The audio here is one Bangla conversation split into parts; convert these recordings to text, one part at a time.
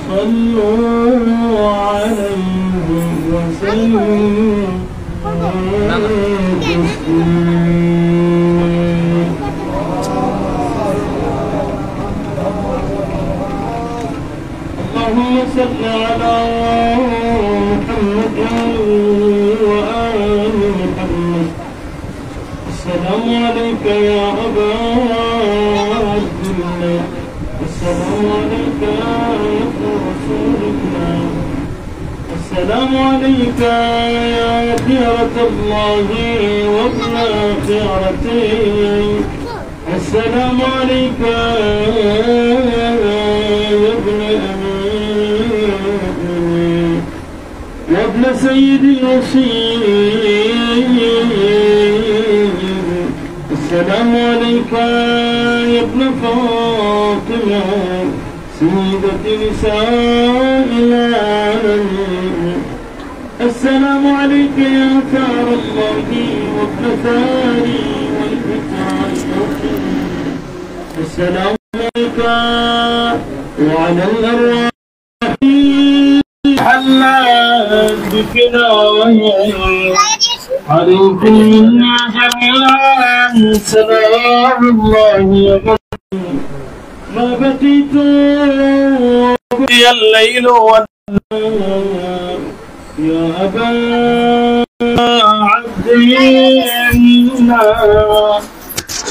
صلوا عليه وسلموا اللهم صل على محمد وآل محمد. السلام عليك يا أبا عبد الله. السلام عليك يا ابن رسول الله. السلام عليك يا خيرة الله وابن خيرته. السلام عليك يا ابن أمين وابن سيد الوصيين. السلام عليك يا ابن فاطمة سيدة نساء العالمين. السلام عليك يا ثار الله وابن ثاري والفتاة. السلام عليك وعلى الأرواح حلت بكناية. عليكم منا جميعا سلام الله يغفر ما بقيت بي الليل والنهار. يا أبا عبد الله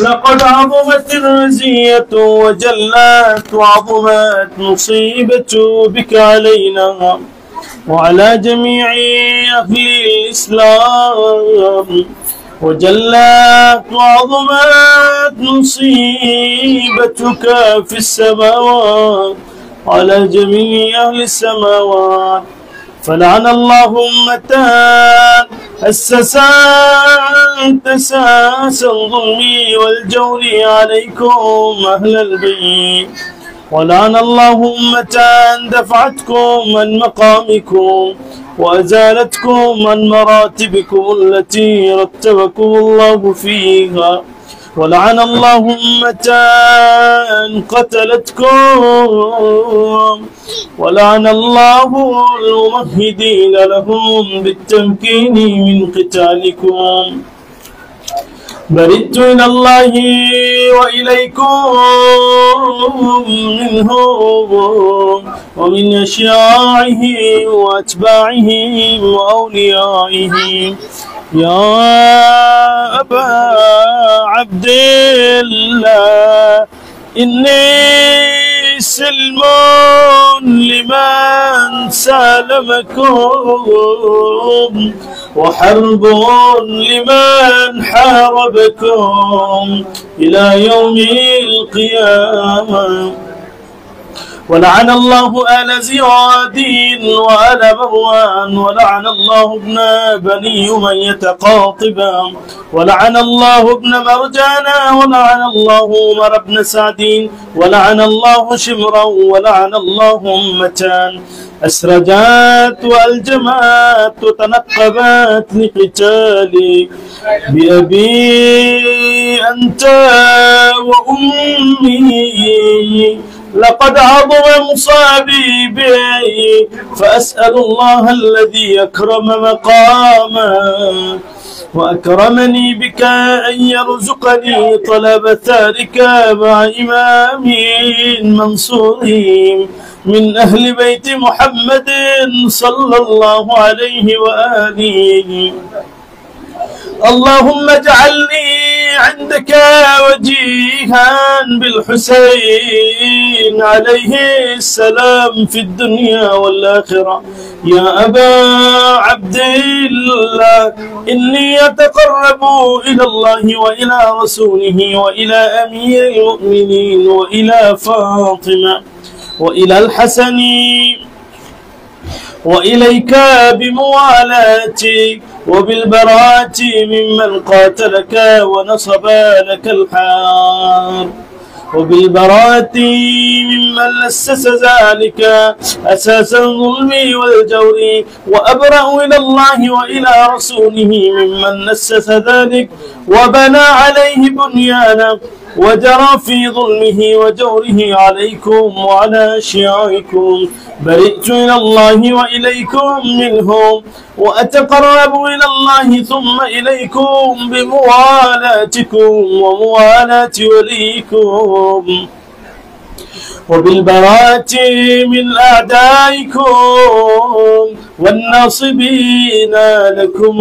لقد عظمت الرزية وجلت وعظمت مصيبة بك علينا وعلى جميع أهل الإسلام. وجلت وعظمت مصيبتك في السماوات على جميع أهل السماوات. فلعن الله أمتان أسست أساس الظلم والجور عليكم أهل البيت. ولعن الله أمتان دفعتكم عن مقامكم وأزالتكم عن مراتبكم التي رتبكم الله فيها. ولعن الله أمتان قتلتكم. ولعن الله الممهدين لهم بالتمكين من قتالكم. برئت إلى الله وإليكم منهم ومن أشياعه وأتباعه وأوليائه. يا أبا عبد الله إني سلم لمن سالمكم وحرب لمن حاربكم إلى يوم القيامة. ولعن الله آل زياد وآل مروان. ولعن الله ابن بني أمية قاطبا. ولعن الله ابن مرجانا. ولعن الله عمر بن سعد. ولعن الله شمرا. ولعن الله أمتان أسرجت وألجمت وتنقبت لقتالي بأبي أنت وأمي. لقد عظم مصابي بي فأسأل الله الذي أكرم مقاما وأكرمني بك أن يرزقني طلب ثارك مع إمام منصور من أهل بيت محمد صلى الله عليه وآله. اللهم اجعلني عندك وجيها بالحسين عليه السلام في الدنيا والآخرة. يا أبا عبد الله إني أتقرب إلى الله وإلى رسوله وإلى أمير المؤمنين وإلى فاطمة وإلى الحسن وإليك بموالاتك وبالبراءة ممن قاتلك ونصب لك الحار وبالبراءة ممن أسس ذلك أساس الظلم والجور. وأبرأ إلى الله وإلى رسوله ممن أسس ذلك وبنى عليه بنيانا وجرى في ظلمه وجوره عليكم وعلى أشيائكم، برئت إلى الله وإليكم منهم، وأتقرب إلى الله ثم إليكم بموالاتكم وموالاة وليكم، وبالبراءة من أعدائكم والناصبين لكم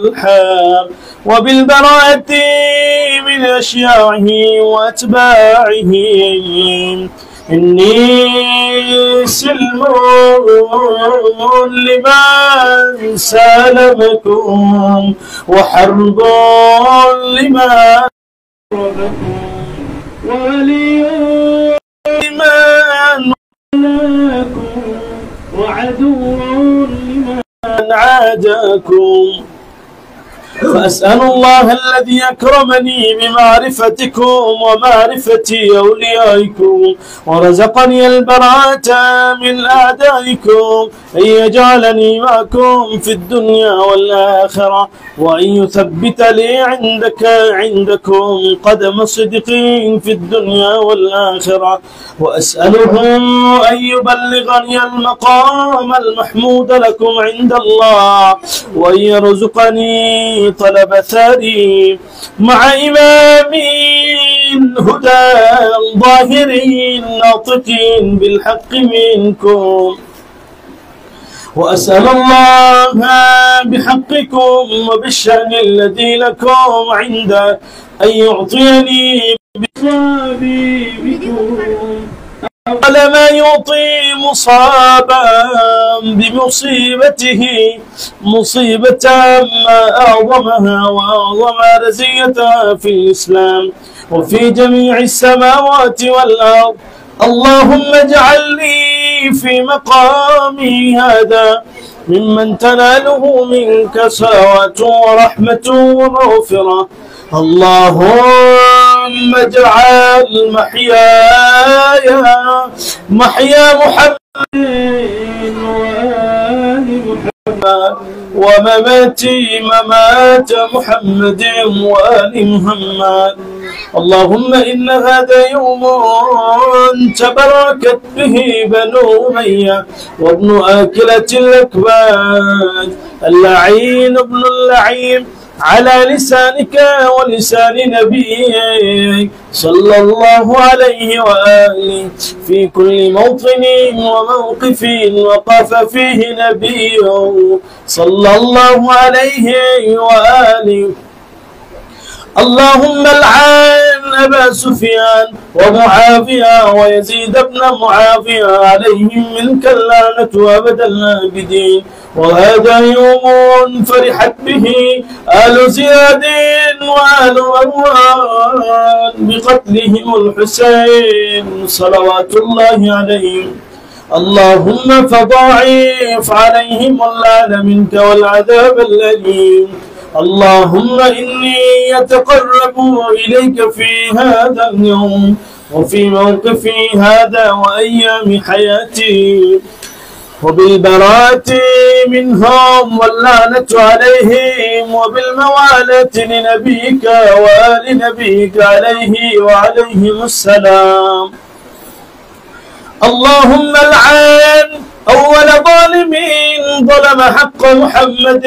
الحام، وبالبراءة من أشياعه وأتباعه. إني سلم لمن سالمكم وحرب لمن حاربكم، ولي لمن والاكم وعدو لمن عاداكم. فأسأل الله الذي أكرمني بمعرفتكم ومعرفة أوليائكم ورزقني البراءة من أعدائكم أن يجعلني معكم في الدنيا والآخرة، وأن يثبت لي عندكم قدم صدق في الدنيا والآخرة، وأسأله أن يبلغني المقام المحمود لكم عند الله، وأن يرزقني طلب ثري مع إمامين هدى ظاهرين ناطقين بالحق منكم. وأسأل الله بحقكم وبالشأن الذي لكم عنده أن يعطيني بصابيبكم على ما يعطي مصابا بمصيبته مصيبة ما أعظمها وأعظم رزيتها في الإسلام وفي جميع السماوات والأرض. اللهم اجعلني في مقامي هذا ممن تناله منك ساوة ورحمة ومغفرة. اللهم اجعل محياي محيا محمد وآل محمد ومماتي ممات محمد وآل محمد. اللهم إن هذا يوم تبركت به بنو أمية وابن آكلة الأكباد اللعين ابن اللعين على لسانك ولسان نبيك صلى الله عليه وآله في كل موطن وموقف وقف فيه نبيه صلى الله عليه وآله. اللهم العن أبا سفيان ومعاوية ويزيد بن معاوية عليهم منك اللعنة أبد الآبدين. وهذا يوم فرحت به آل زياد وآل مروان بقتلهم الحسين صلوات الله عليهم. اللهم فضاعف عليهم اللعن منك والعذاب الأليم. اللهم إني أتقرب إليك في هذا اليوم وفي موقفي هذا وأيام حياتي وبالبراءة منهم واللعنة عليهم وبالموالاة لنبيك وآل نبيك عليه وعليهم السلام. اللهم العن أول ظالم ظلم حق محمد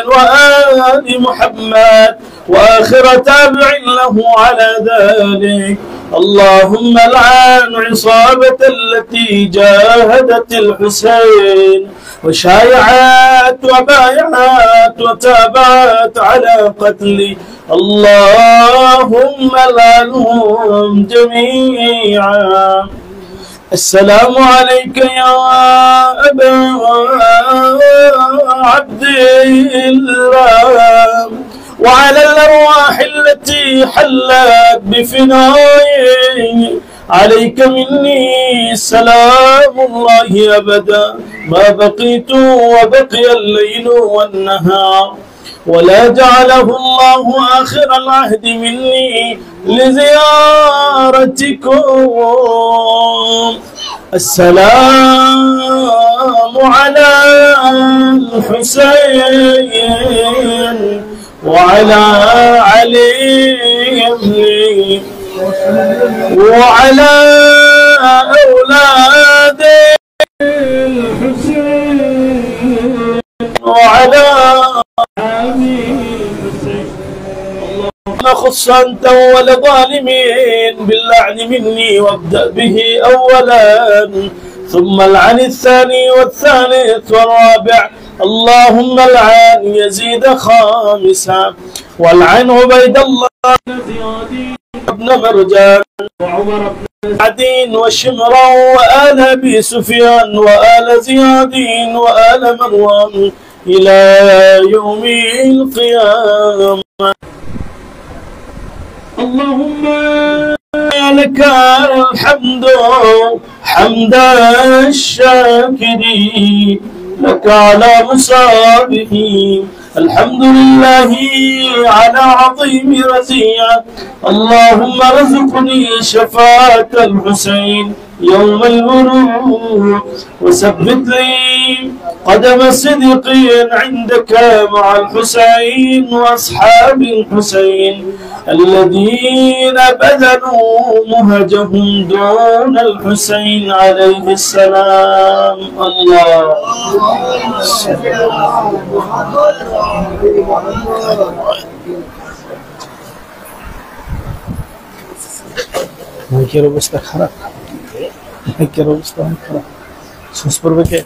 وآل محمد وآخر تابع له على ذلك. اللهم العن عصابة التي جاهدت الحسين وشايعت وبايعت وتابعت على قتله. اللهم العنهم جميعا. السلام عليك يا أبا عبد الله وعلى الأرواح التي حلت بفنائي. عليك مني سلام الله أبدا ما بقيت وبقي الليل والنهار، ولا جعله الله آخر العهد مني لزيارتكم. السلام على الحسين وعلى علي وعلى أولاد الحسين وعلى خص أنت أول ظالمين باللعن مني وابدأ به أولا ثم العن الثاني والثالث والرابع. اللهم العن يزيد خامسا والعن عبيد الله ابن مرجان وعمر بن سعد وشمرا وآل أبي سفيان وآل زياد وآل مروان إلى يوم القيامة. اللهم لك الحمد حمد الشاكرين لك على مصابه. الحمد لله على عظيم رزية. اللهم ارزقني شفاعة الحسين يوم الورود وثبت لي قدم صدق عندك مع الحسين وأصحاب الحسين الذين بذلوا مهجهم دون الحسين عليه السلام. الله মাইকের অবস্থা খারাপ, মাইকের অবস্থা অনেক খারাপ। শেষ পড়বে কে?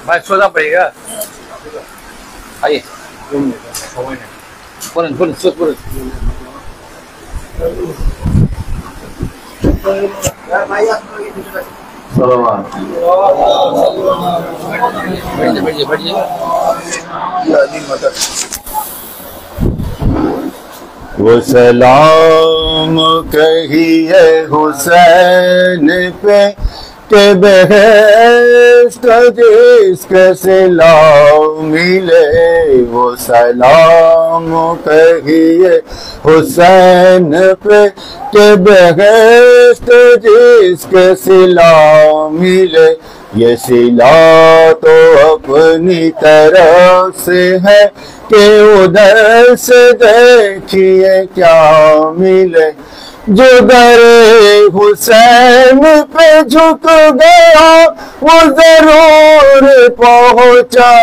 भाई सोना पड़ेगा। आइए बोलें बोलें सोच बोलें। बैठिए बैठिए। वो सलाम कहिए हुसैन पे के बेहस्त जिसके सिला मिले। वो सलाम कहिए हुसैन पे के बेहस्त जिसके सिला मिले। ये सिला तो अपनी तरफ से है कि उधर से देखिए क्या मिले। जो दरे हुसैन पे झुक गया वो जरूर पहुँचा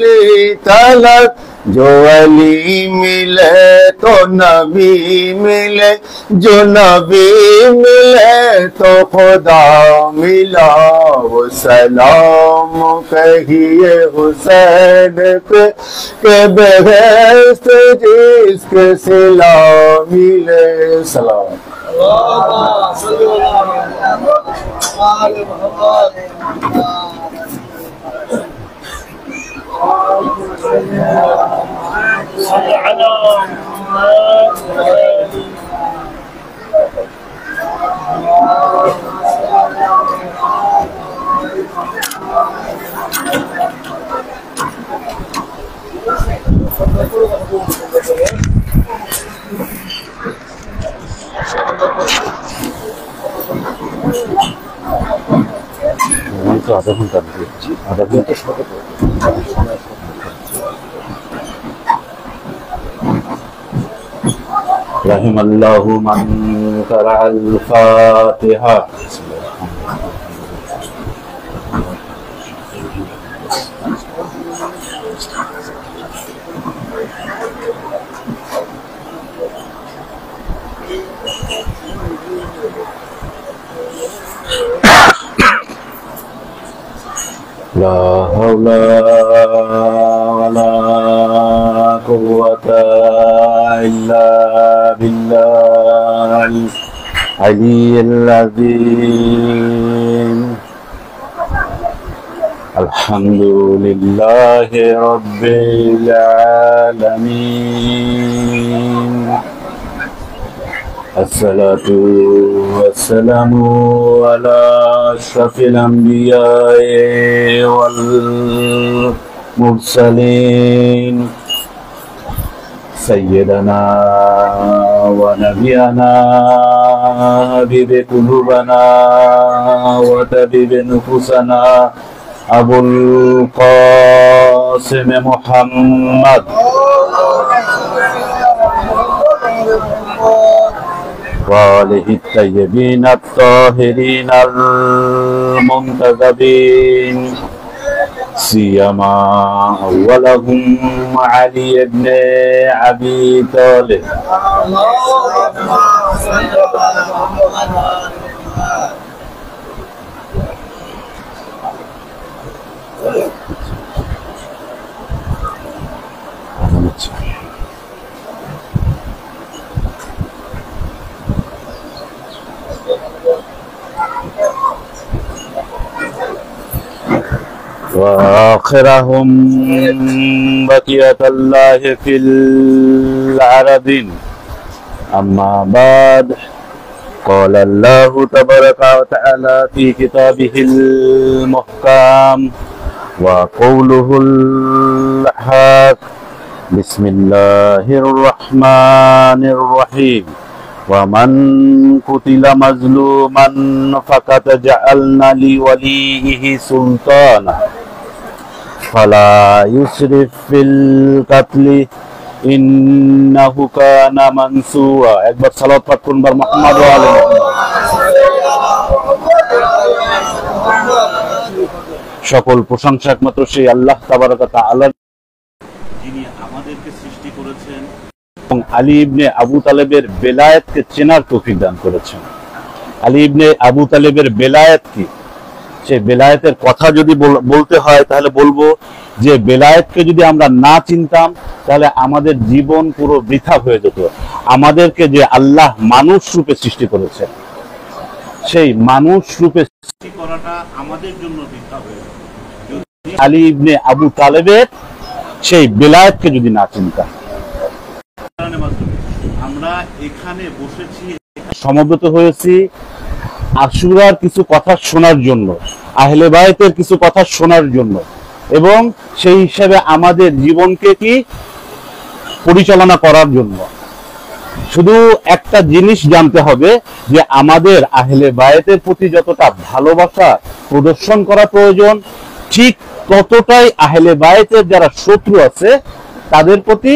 ली तलक। जो अली मिले तो नबी मिले, जो नबी मिले तो खुदा मिला। वो सलाम कहिए हुसैन पे के बेहस्त जिसके सिला मिले। सलाम तो आधा घंटा आधा घंटा रहिमल्लाहु मन क़रअल फ़ातिहा। ला हौला वला कुव्वता इल्ला बिल्लाहिल अलिय्यिल अज़ीम। अल्हम्दुलिल्लाहि रब्बिल आलमीन। अस्सलातु वस्सलामु अला अशरफिल अंबियाए वल मुरसलीन सय्यदना व नबियना حبيب قلوبنا وطبيب نفوسنا أبو القاسم محمد وآله الطيبين الطاهرين المنتخبين سيما أولهم علي بن أبي طالب وآخرهم بقية الله في العربين أما بعد قال الله تبارك وتعالى في كتابه المحكم وقوله الحق بسم الله الرحمن الرحيم ومن قتل مظلوما فقد جعلنا لوليه سلطانا فلا يسرف في القتل إنه كان منصورا একবার সালাত পাঠ করুন বার মুহাম্মদ ওয়া আলি সকল প্রশংসা একমাত্র সেই আল্লাহ তাবারক ওয়া তাআলা যিনি আমাদেরকে সৃষ্টি করেছেন এবং আলী ইবনে আবু তালেবের বেলায়েতকে চেনার তৌফিক দান করেছেন। আলী ইবনে আবু তালেবের বেলায়েত কি, সেই বেলায়েতের কথা যদি বলতে হয় তাহলে বলবো যে বেলায়েতকে যদি আমরা না চিনতাম তাহলে আমাদের জীবন পুরো বৃথা হয়ে যেত। আমাদেরকে যে আল্লাহ মানুষ রূপে সৃষ্টি করেছেন, সেই মানুষ রূপে সৃষ্টি করাটা আমাদের জন্য বৃথা হয়ে যেত যদি আলী ইবনে আবু তালেবের সেই বেলায়েতকে যদি না চিনতাম। আমরা এখানে বসেছি, সমবেত হয়েছি আশুরার কিছু কথা শোনার জন্য, আহলে বায়তের কিছু কথা শোনার জন্য, এবং সেই হিসাবে আমাদের জীবনকে কি পরিচালনা করার জন্য। শুধু একটা জিনিস জানতে হবে যে আমাদের আহলে বায়তের প্রতি যতটা ভালোবাসা প্রদর্শন করা প্রয়োজন, ঠিক ততটাই আহলে বায়তের যারা শত্রু আছে তাদের প্রতি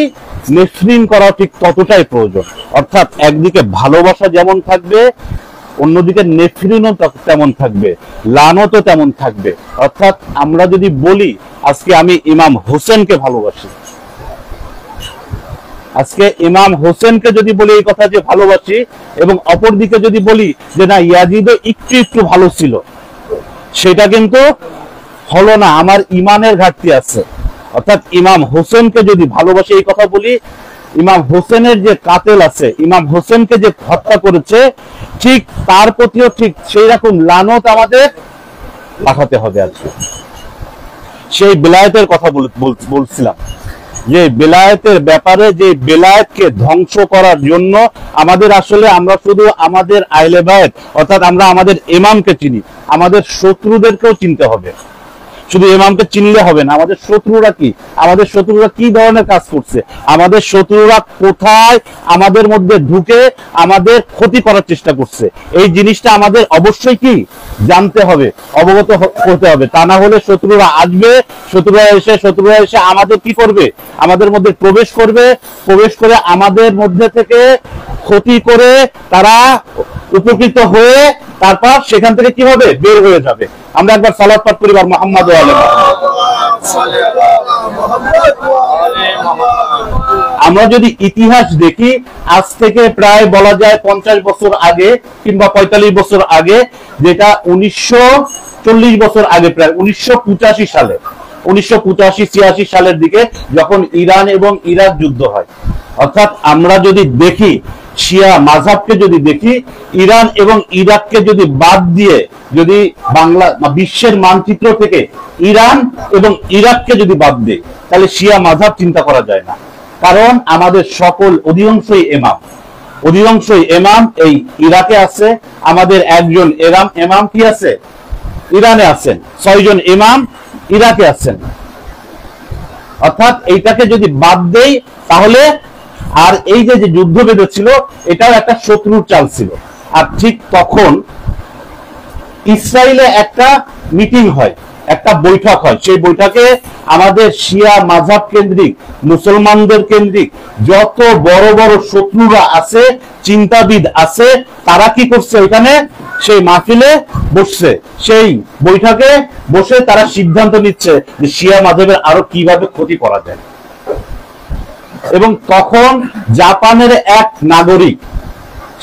নেফরিন করা ঠিক ততটাই প্রয়োজন। অর্থাৎ একদিকে ভালোবাসা যেমন থাকবে, অন্যদিকে নেফরিনও তেমন থাকবে, লানতও তেমন থাকবে। অর্থাৎ আমরা যদি বলি আজকে আমি ইমাম হোসেনকে ভালোবাসি, আজকে ইমাম হোসেনকে যদি বলি এই কথা যে ভালোবাসি, এবং অপরদিকে যদি বলি যে না ইয়াজিদও একটু একটু ভালো ছিল, সেটা কিন্তু হলো না, আমার ইমানের ঘাটতি আছে। অর্থাৎ ইমাম হোসেনকে যদি ভালোবাসি এই কথা বলি, ইমাম হোসেনের যে কাতেল আছে, ইমাম হোসেনকে যে হত্যা করেছে, ঠিক তার প্রতিও ঠিক সেই রকম লানত আমাদের পাঠাতে হবে। আজকে সেই বেলায়েতের কথা বলছিলাম যে বেলায়েতের ব্যাপারে, যে বেলায়েতকে ধ্বংস করার জন্য আমাদের আসলে আমরা শুধু আমাদের আহলে বায়ত অর্থাৎ আমরা আমাদের ইমামকে চিনি, আমাদের শত্রুদেরকেও চিনতে হবে। শুধু ইমামকে চিনলে হবে না, আমাদের শত্রুরা কি, আমাদের শত্রুরা কি ধরনের কাজ করছে, আমাদের শত্রুরা কোথায় আমাদের মধ্যে ঢুকে আমাদের ক্ষতি করার চেষ্টা করছে, এই জিনিসটা আমাদের অবশ্যই কি জানতে হবে, অবগত হতে হবে। তা না হলে শত্রুরা আসবে, শত্রুরা এসে আমাদের কি করবে, আমাদের মধ্যে প্রবেশ করে আমাদের মধ্যে থেকে ক্ষতি করে তারা উপকৃত হয়ে তারপর সেখান থেকে কি হবে, বের হয়ে যাবে। আমরা একবার সালাত পাঠ করি বার মুহাম্মদ ওয়া আলি মুহাম্মদ। আমরা যদি ইতিহাস দেখি, আজ থেকে প্রায় বলা যায় 50 বছর আগে কিংবা 45 বছর আগে, যেটা 1940 বছর আগে, প্রায় 1985 সালে, 1985-86 সালের দিকে যখন ইরান এবং ইরাক যুদ্ধ হয়। অর্থাৎ আমরা যদি দেখি শিয়া মাযহাবকে যদি দেখি, ইরান এবং ইরাককে যদি বাদ দিয়ে, যদি বাংলা বিশ্বের মানচিত্র থেকে ইরান এবং ইরাককে যদি বাদ দেয়, তাহলে শিয়া মাযহাব চিন্তা করা যায় না। কারণ আমাদের সকল অধিকাংশই ইমাম এই ইরাকে আছে, আমাদের একজন ইমাম কি আছে, ইরানে আছেন, 6 জন ইমাম ইরাকে আছেন। অর্থাৎ এইটাকে যদি বাদ দেই তাহলে, আর এই যে যুদ্ধ বেঁধেছিল এটাও একটা শত্রুর চাল ছিল, আর ঠিক তখন ইসরায়েলে একটা মিটিং হয়, একটা বৈঠক হয়। সেই বৈঠকে আমাদের শিয়া মাযহাব কেন্দ্রিক, মুসলমানদের কেন্দ্রিক যত বড় বড় শত্রুরা আছে, চিন্তাবিদ আছে, তারা কি করছে, এখানে সেই মাহফিলে বসছে। সেই বৈঠকে বসে তারা সিদ্ধান্ত নিচ্ছে যে শিয়া মাযহাবের আরো কিভাবে ক্ষতি করা যায়। এবং তখন জাপানের এক নাগরিক,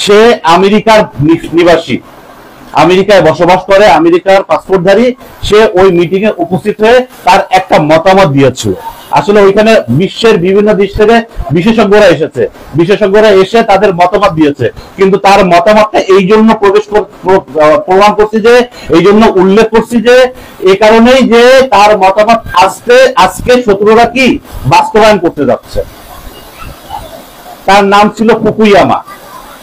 সে আমেরিকার নিবাসী, আমেরিকায় বসবাস করে, আমেরিকার পাসপোর্টধারী, সে ওই মিটিং এ উপস্থিত হয়ে তার একটা মতামত দিয়েছিল। আসলে ওইখানে বিশ্বের বিভিন্ন দেশ থেকে বিশেষজ্ঞরা এসেছে, বিশেষজ্ঞরা এসে তাদের মতামত দিয়েছে। কিন্তু তার মতামতটা এই জন্য প্রমাণ করছি যে, এই জন্য উল্লেখ করছি যে, এই কারণেই যে তার মতামত আজকে শত্রুরা কি বাস্তবায়ন করতে যাচ্ছে। তার নাম ছিল ফুকুয়ামা,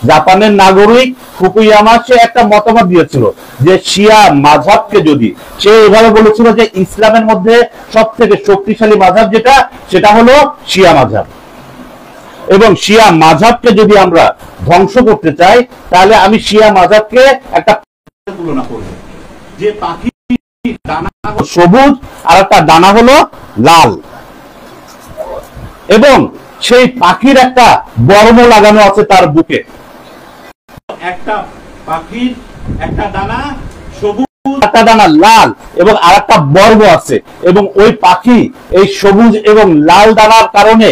জাপানের নাগরিক ফুকুয়ামা। সে একটা মতামত দিয়েছিল যে শিয়া মাযহাবকে যদি, সে এভাবে বলেছিল যে ইসলামের মধ্যে সব থেকে শক্তিশালী মাযহাব যেটা, সেটা হলো শিয়া মাযহাব। এবং শিয়া মাযহাবকে যদি আমরা ধ্বংস করতে চাই, তাহলে আমি শিয়া মাযহাবকে একটা তুলনা করব, যে পাখি ডানা সবুজ আর একটা ডানা হলো লাল, এবং সেই পাখির একটা বর্ম লাগানো আছে তার বুকে। একটা পাখির একটা ডানা সবুজ, একটা ডানা লাল, এবং আর একটা বর্ম আছে। এবং ওই পাখি এই সবুজ এবং লাল ডানার কারণে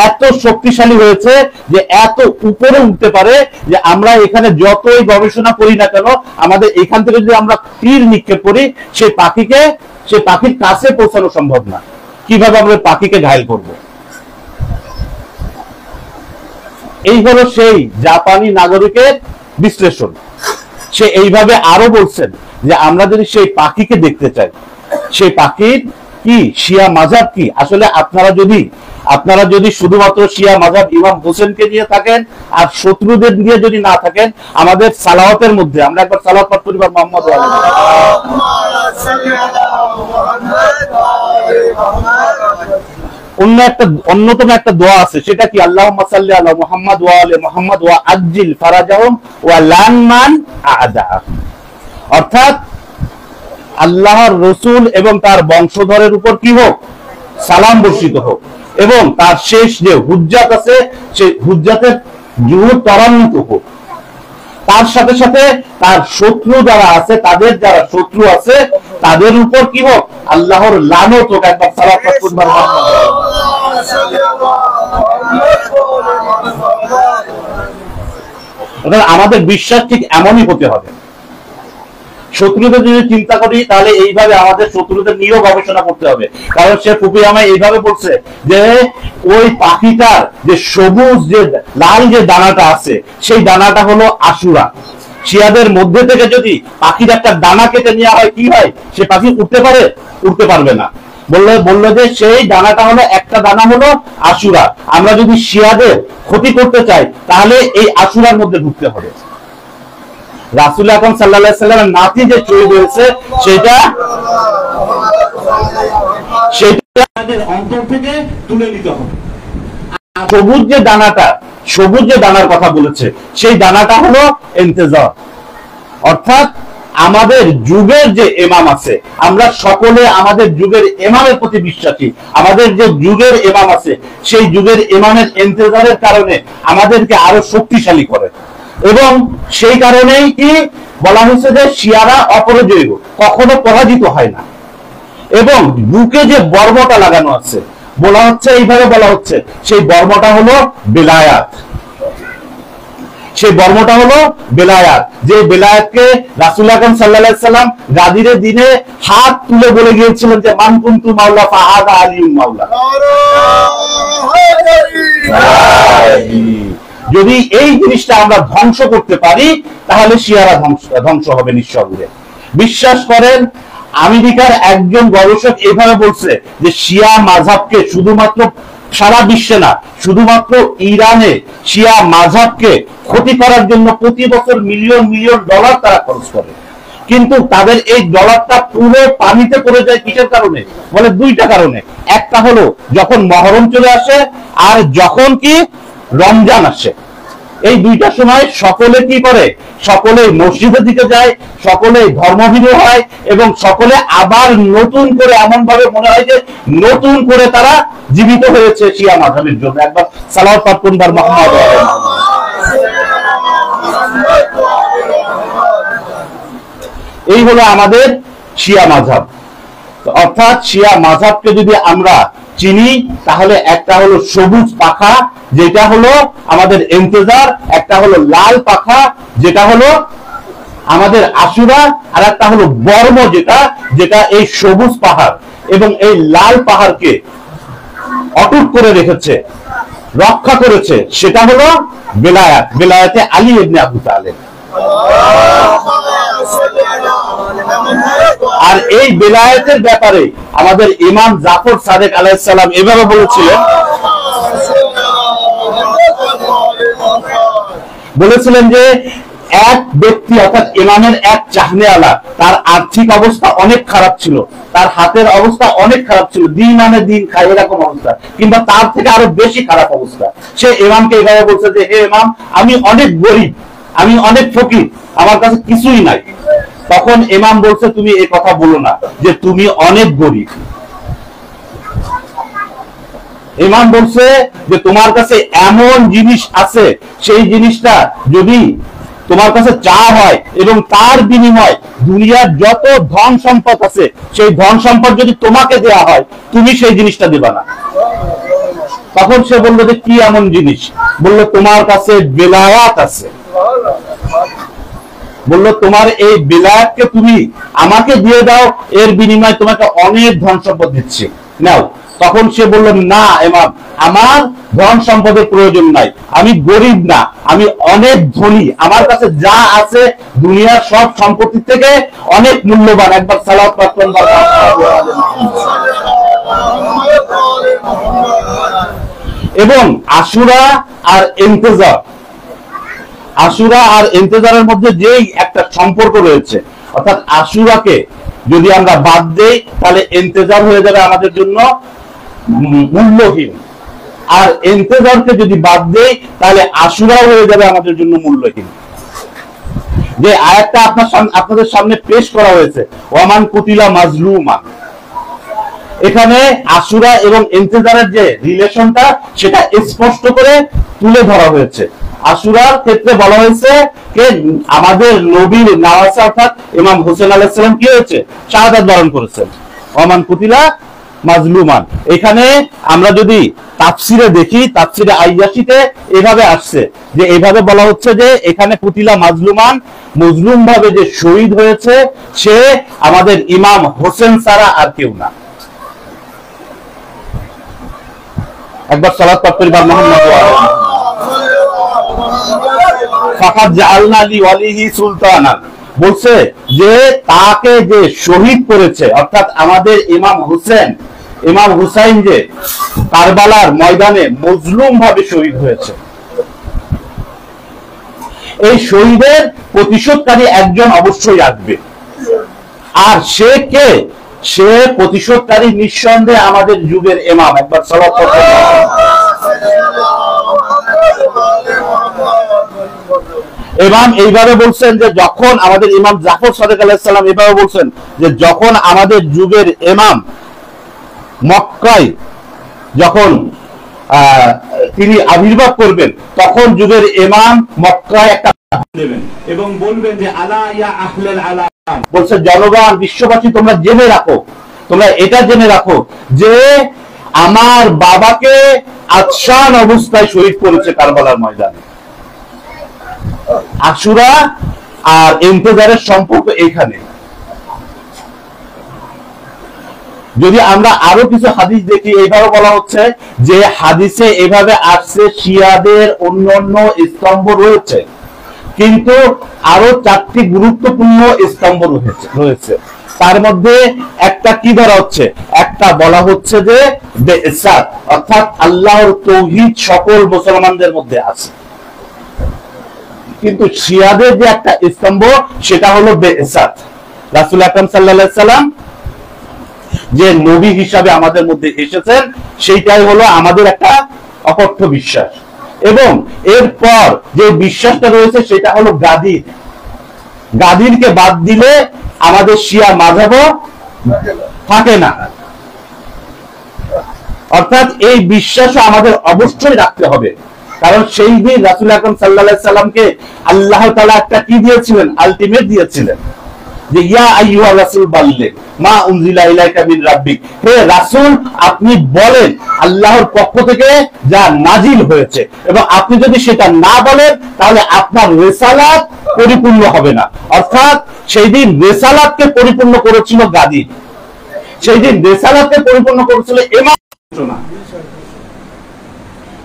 এত শক্তিশালী হয়েছে যে এত উপরে উঠতে পারে যে আমরা এখানে যতই গবেষণা করি না কেন, আমাদের এখান থেকে যদি আমরা তীর নিক্ষেপ করি, সেই পাখির কাছে পৌঁছানো সম্ভব না। কিভাবে আমরা পাখিকে ঘায়েল করব? এই হলো সেই জাপানি নাগরিকের বিশ্লেষণ। সে এইভাবে আরো বলছেন যে আমরা যদি সেই পাখিকে দেখতে চাই, সেই পাখির কি শিয়া মাযহাব কি। আসলে আপনারা যদি শুধুমাত্র শিয়া মাযহাব ইমাম হোসেনকে নিয়ে থাকেন আর শত্রুদের নিয়ে যদি না থাকেন, আমাদের সালাওয়াতের মধ্যে আমরা একবার সালাওয়াত পাঠ করি, মুহাম্মদ ওয়া আলি অন্যতম একটা দোয়া আছে, সেটা কি আল্লাহুম্মা সাল্লি আলা মুহাম্মাদ ওয়া আলি মুহাম্মাদ ওয়া আজ্জিল ফারাজাহুম ওয়া লানমান আ'দাহুম। অর্থাৎ আল্লাহর রাসূল এবং তার বংশধরের উপর কি হোক, সালাম বর্ষিত হোক, এবং তার শেষ যে হুজ্জাত আছে, সেই হুজ্জাতের জুহুদ ত্বরান্বিত হোক। তার সাথে সাথে তার শত্রু যারা আছে, তাদের যারা শত্রু আছে, তাদের উপর কি হোক, আল্লাহর লানত হোক। একবার সালাত করুন। আমাদের বিশ্বাস ঠিক এমনই হতে হবে। শত্রুদের যদি চিন্তা করি, তাহলে এইভাবে আমাদের শত্রুদের নিয়েও গবেষণা করতে হবে। কারণ সে ফুকুয়ামা এইভাবে বলছে যে ওই পাখিটার যে সবুজ যে লাল যে দানাটা আছে, সেই দানাটা হলো আশুরা। শিয়াদের মধ্যে থেকে যদি পাখির একটা দানা কেটে নেওয়া হয়, কি হয়? সে পাখি উঠতে পারবে না। বললো যে সেই দানাটা হলো, একটা দানা হলো আশুরা। আমরা যদি শিয়াদের ক্ষতি করতে চাই, তাহলে এই আশুরার মধ্যে ঢুকতে হবে। রাসূল আকরাম সাল্লাল্লাহু আলাইহি সাল্লামের নাতি যে শহীদ হয়েছে, সেটা অন্তর থেকে তুলে নিতে হবে। সবুজ যে দানার কথা বলেছে, সেই দানাটা হলো ইন্তেজার। অর্থাৎ আমাদের যুগের যে ইমাম আছে, আমরা সকলে আমাদের যুগের ইমামের প্রতি বিশ্বাসী। আমাদের যে যুগের ইমাম আছে, সেই যুগের ইমামের ইন্তেজারের কারণে আমাদেরকে আরো শক্তিশালী করে। এবং সেই কারণেই কি বলা হয়েছে যে শিয়ারা অপরাজেয়, কখনো পরাজিত হয় না। এবং বুকে যে বর্মটা লাগানো আছে, বলা হচ্ছে এইভাবে বলা হচ্ছে, সেই বর্মটা হলো বেলায়াত। সেই বর্মটা হলো বেলায়াত, যে বেলায়াতকে রাসূল আকরাম সাল্লাল্লাহু আলাইহি সাল্লাম গাদিরে দিনে হাত তুলে বলে গিয়েছিলেন যে মান কুনতু মাওলা ফাহাদা আলিউম মাওলা। যদি এই জিনিসটা আমরা ধ্বংস করতে পারি, তাহলে শিয়ারা ধ্বংস হবে নিঃসন্দেহে। বিশ্বাস করেন, আমেরিকার একজন গবেষক এভাবে বলছে যে শিয়া মাযহাবকে শুধুমাত্র সারা বিশ্বে না, শুধুমাত্র ইরানে শিয়া মাযহাবকে ক্ষতি করার জন্য প্রতি বছর মিলিয়ন মিলিয়ন ডলার তারা খরচ করে। কিন্তু তাদের এই ডলারটা পুরো পানিতে পড়ে যায় কিসের কারণে? বলে দুইটা কারণে। একটা হলো যখন মহরম চলে আসে, আর যখন কি রমজান আসে। এই দুইটার সময় সকলে কি করে? সকলে মসজিদের দিকে যায়, সকলে ধর্মভীরু হয় এবং সকলে আবার নতুন করে এমন ভাবে মনে হয় যে নতুন করে তারা জীবিত হয়েছে শিয়া মাযহাবের জন্য। একবার সালাওয়াত পাঠ করুন বার মুহাম্মদ। এই হলো আমাদের শিয়া মাযহাব। অর্থাৎ শিয়া মাযহাবকে যদি আমরা চিনি তাহলে একটা হলো সবুজ পাখা যেটা হলো আমাদের ইন্তেজার, একটা হলো লাল পাখা যেটা হলো আমাদের আশুরা, আর একটা হলো বর্ম যেটা এই সবুজ পাহাড় এবং এই লাল পাহাড়কে অটুট করে রেখেছে, রক্ষা করেছে, সেটা হলো বেলায়াত, বেলায়াতে আলী ইবনে আবু তালেব। আর এই বেলায়েতের ব্যাপারে আমাদের ইমাম জাফর সাদেক আলাইহিস সালাম এভাবে বলেছিলেন যে এক ব্যক্তি অর্থাৎ ইমামের এক চাহনেওয়ালা, তার আর্থিক অবস্থা অনেক খারাপ ছিল, তার হাতের অবস্থা অনেক খারাপ ছিল, দিন আনে দিন খায় এরকম অবস্থা, কিংবা তার থেকে আরো বেশি খারাপ অবস্থা। সে ইমামকে এভাবে বলছে যে হে ইমাম, আমি অনেক গরিব, আমি অনেক ফকির, আমার কাছে কিছুই নাই। তখন ইমাম বলছে তুমি এই কথা বলো না যে তুমি অনেক গরিব। ইমাম বলছে যে তোমার কাছে এমন জিনিস আছে, সেই জিনিসটা যদি তোমার কাছে চাওয়া হয় এবং তার বিনিময় দুনিয়ার যত ধন সম্পদ আছে সেই ধন সম্পদ যদি তোমাকে দেওয়া হয়, তুমি সেই জিনিসটা দেবা না। তখন সে বললো যে কি এমন জিনিস? বললো তোমার কাছে বেলায়াত আছে। বললো তোমার এই বেলায়াতকে তুমি আমাকে দিয়ে দাও, এর বিনিময়ে তোমাকে অনেক ধন সম্পদ দিচ্ছে, নাও। তখন সে বলল না ইমাম, আমার ধন সম্পদের প্রয়োজন নাই, আমি গরিব না, আমি অনেক ধনী, আমার কাছে যা আছে দুনিয়ার সব সম্পত্তি থেকে অনেক মূল্যবান। একবার সালাওয়াত পাঠ করুন। এবং আশুরা আর ইন্তেজার, আশুরা আর ইন্তেজারের মধ্যে যেই একটা সম্পর্ক রয়েছে, অর্থাৎ আশুরাকে যদি আমরা বাদ দেই তাহলে ইন্তেজার হয়ে যাবে আমাদের জন্য মূল্যহীন, আর ইন্তেজারকে যদি বাদ দেই তাহলে আশুরা হয়ে যাবে আমাদের জন্য মূল্যহীন। যে আয়াতটা আপনাদের সামনে পেশ করা হয়েছে, ওয়ামান কুতিলা মাজলুমান, এখানে আশুরা এবং ইন্তেজারের যে রিলেশনটা সেটা স্পষ্ট করে তুলে ধরা হয়েছে। আশুরার ক্ষেত্রে বলা হয়েছে যে আমাদের নবীর নওয়াসা অর্থাৎ ইমাম হোসেন আলাইহিস সালাম কি হয়েছে? শাহাদাত বরণ করেছেন। ওয়ামান কুতিলা মাজলুমান, এখানে আমরা যদি তাফসিরে দেখি, তাফসিরে আইয়াশিতে এভাবে আসছে যে এইভাবে বলা হচ্ছে যে এখানে কুতিলা মাজলুমান, মজলুম ভাবে যে শহীদ হয়েছে সে আমাদের ইমাম হোসেন ছাড়া আর কেউ না। একবার সালাত পাঠ করি বার মুহাম্মদ ফাকাদ জাআলনা লি ওয়ালিহি সুলতানান, বলছে যে তাকে যে শহীদ করেছে অর্থাৎ আমাদের ইমাম হোসেন, ইমাম হুসাইন যে কারবালার ময়দানে মজলুম ভাবে শহীদ হয়েছে, এই শহীদের প্রতিশোধকারী একজন অবশ্যই আসবে। আর সে কে? সে প্রতিশোধকারী নিঃসন্দেহে আমাদের যুগের ইমাম। একবার সালাত পাঠ করুন। ইমাম এইভাবে বলছেন যে যখন আমাদের ইমাম জাফর সাদেক আলাইহিস সালাম এইভাবে বলছেন যে যখন আমাদের যুগের ইমাম মক্কায় যখন তিনি আবির্ভাব করবেন, তখন যুগের ইমাম মক্কায় একটা দেবেন এবং বলবেন যে আলা ইয়া আহলাল আলাম, বলছে জনগণ, বিশ্ববাসী তোমরা জেনে রাখো, তোমরা এটা জেনে রাখো যে আমার বাবাকে আতশান অবস্থায় শহীদ করেছে কারবালার ময়দানে। আশুরা আর ইন্তেজারের সম্পর্ক এখানে। যদি আমরা আরো কিছু হাদিস দেখি, এইভাবে বলা হচ্ছে যে হাদিসে এভাবে আসছে শিয়াদের অন্যান্য স্তম্ভ রয়েছে, কিন্তু আরো 4টি গুরুত্বপূর্ণ স্তম্ভ রয়েছে। তার মধ্যে একটা কি ধরা হচ্ছে? একটা বলা হচ্ছে যে বেইসাত, অর্থাৎ আল্লাহর তাওহীদ সকল মুসলমানদের মধ্যে আছে। কিন্তু শিয়াদের যে একটা স্তম্ভ সেটা হলো বেইসাত, রাসূল আকরাম সাল্লাল্লাহু আলাইহি সাল্লাম যে নবী হিসাবে আমাদের মধ্যে এসেছেন, সেইটাই হলো আমাদের একটা অকথ্য বিশ্বাস। এবং এরপর যে বিশ্বাসটা রয়েছে সেটা হলো গাদির। গাদিরকে বাদ দিলে আমাদের শিয়া মাযহাবও থাকে না। অর্থাৎ এই বিশ্বাসও আমাদের অবশ্যই রাখতে হবে, কারণ সেই দিন রাসূল আকরাম সাল্লাল্লাহু আলাইহি সাল্লামকে আল্লাহ তাআলা একটা কি দিয়েছিলেন, আলটিমেট দিয়েছিলেন যে ইয়া আইয়ুহা রাসূল বাল্লিগ মা উনজিলা ইলাইকা মিন রাব্বিক, হে রাসূল আপনি বলেন আল্লাহর পক্ষ থেকে যা নাজিল হয়েছে, এবং আপনি যদি সেটা না বলেন তাহলে আপনার রিসালাত পরিপূর্ণ হবে না। অর্থাৎ সেই দিন রিসালাতকে পরিপূর্ণ করেছিল গাদির, সেই দিন রিসালাতকে পরিপূর্ণ করেছিল ইমাম।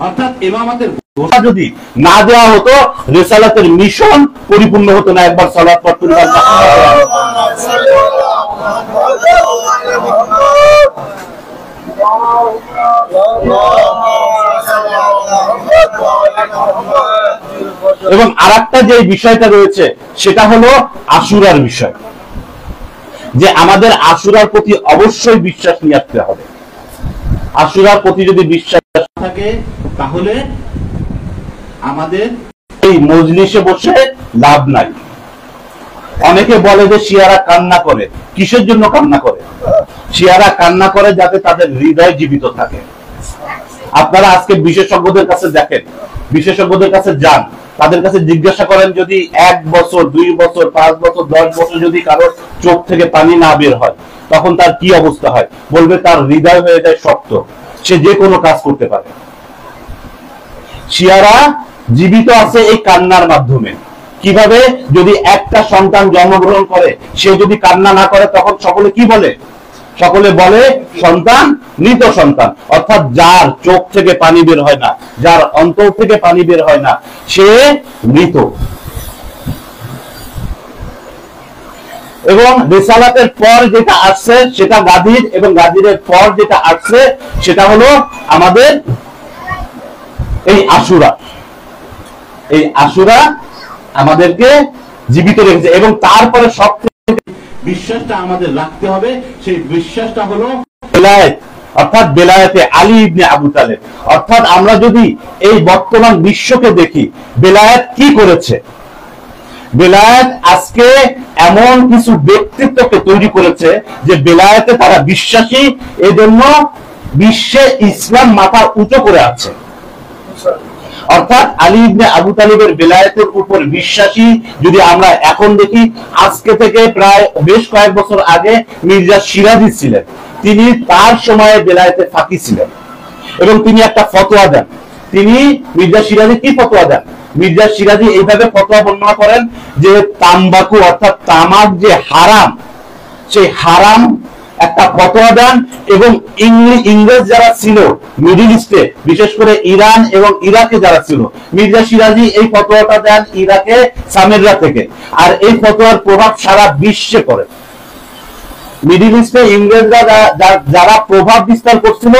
অর্থাৎ ইমামাতের ঘোষণা যদি না দেওয়া হতো রিসালাতের মিশন পরিপূর্ণ হতো না। একবার সালাত পড়তে এবং আরেকটা যে বিষয়টা রয়েছে সেটা হলো আশুরার বিষয়, যে আমাদের আশুরার প্রতি অবশ্যই বিশ্বাস নিয়ে আসতে হবে। আশুরার প্রতি যদি বিশ্বাস থাকে তাহলে আমাদের এই মজলিসে বসে লাভ নাই। অনেকে বলে যে শিয়ারা কান্না করে, কিসের জন্য কান্না করে? শিয়ারা কান্না করে যাতে তাদের হৃদয় জীবিত থাকে। আপনারা আজকে বিশেষজ্ঞদের কাছে দেখেন, বিশেষজ্ঞদের কাছে যান, তাদের কাছে জিজ্ঞাসা করেন যদি 1 বছর 2 বছর 5 বছর 10 বছর যদি কারোর চোখ থেকে পানি না বের হয় তখন তার কি অবস্থা হয়? বলবে তার হৃদয় হয়ে যায় শক্ত, সে যে কোনো কাজ করতে পারে। শিয়ারা জীবিত আছে এই কান্নার মাধ্যমে। কিভাবে? যদি একটা সন্তান জন্মগ্রহণ করে সে যদি কান্না না করে তখন সকলে কি বলে? সকলে বলে সন্তান মৃত সন্তান। অর্থাৎ যার চোখ থেকে পানি বের হয় না, যার অন্তর থেকে পানি বের হয় না, সে মৃত। এবং রিসালাতের পর যেটা আসছে সেটা গাদির, এবং গাদিরের পর যেটা আসছে সেটা হলো আমাদের এই আশুরা। এই আশুরা আমাদেরকে জীবিত রেখেছে, এবং তারপরে সবথেকে বিশ্বাসটা আমাদের রাখতে হবে, সেই বিশ্বাসটা হলো বেলায়েত, অর্থাৎ বেলায়েতে আলী ইবনে আবু তালেব। অর্থাৎ আমরা যদি এই বর্তমান বিশ্বকে দেখি বেলায়েত কি করেছে, বেলায়েত আজকে এমন কিছু ব্যক্তিত্বকে তৈরি করেছে যে বেলায়েতে তারা বিশ্বাসী, এজন্য বিশ্বে ইসলাম মাথা উঁচু করে আছে। অর্থাৎ আলী ইবনে আবু তালিবের বেলায়েতের উপর বিশ্বাসী যদি আমরা এখন দেখি, আজকে থেকে প্রায় বেশ কয়েক বছর আগে মির্জা সিরাজি ছিলেন, তিনি তার সময়ে বেলায়েতে ফাঁকি ছিলেন, এবং তিনি একটা ফতোয়া দেন। তিনি মির্জা সিরাজি কি ফতোয়া দেন? মির্জা সিরাজি এইভাবে ফতোয়া বর্ণনা করেন যে তাম্বাকু অর্থাৎ তামাক যে হারাম, সেই হারাম একটা ফতোয়া দেন। এবং ইংরেজ যারা ছিল মিডল ইস্টে, বিশেষ করে ইরান এবং ইরাকে যারা ছিল, মির্জা সিরাজি এই ফতোয়াটা দেন ইরাকে সামেররা থেকে, আর এই ফতোয়ার প্রভাব সারা বিশ্বে পড়ে। মিডল ইস্টে ইংরেজরা যারা প্রভাব বিস্তার করছিল,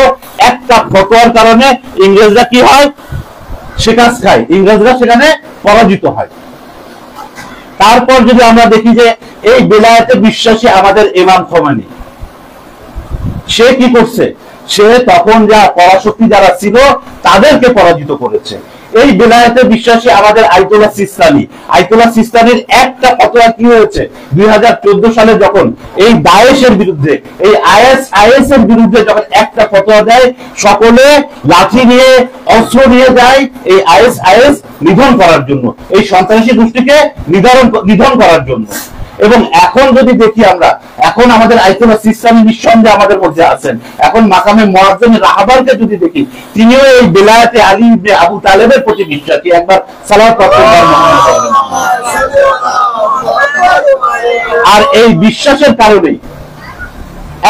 একটা ফতোয়ার কারণে ইংরেজরা কি হয়? শেখাস খায়, ইংরেজরা সেখানে পরাজিত হয়। তারপর যদি আমরা দেখি যে এই বেলায়েতে বিশ্বাসী আমাদের ইমাম খোমেনি, সে কি করছে? সে তখন যা পরাশক্তি যারা ছিল তাদেরকে পরাজিত করেছে। এই বেলায়েতে বিশ্বাসী আমাদের আয়াতুল্লাহ সিস্তানি, আয়াতুল্লাহ সিস্তানির একটা ফতোয়া কি হয়েছে? 2014 সালে যখন এই দায়েশের বিরুদ্ধে, এই আইএস এর বিরুদ্ধে যখন একটা ফতোয়া দেয়, সকলে লাঠি নিয়ে অস্ত্র নিয়ে যায় এই আইএস নিধন করার জন্য, এই সন্ত্রাসী গোষ্ঠীকে নিধন করার জন্য। এবং এখন যদি দেখি আমরা, এখন আমাদের আয়াতুল্লাহ সিস্তানি নিঃসন্দেহে আমাদের মধ্যে আছেন। এখন মাকামে মুয়াজ্জিন রাহবারকে যদি দেখি, তিনিও এই বেলায়েতে আলী ইবনে আবু তালেবের প্রতি বিশ্বাসী। একবার সালাত করতে পারবেন। আর এই বিশ্বাসের কারণেই,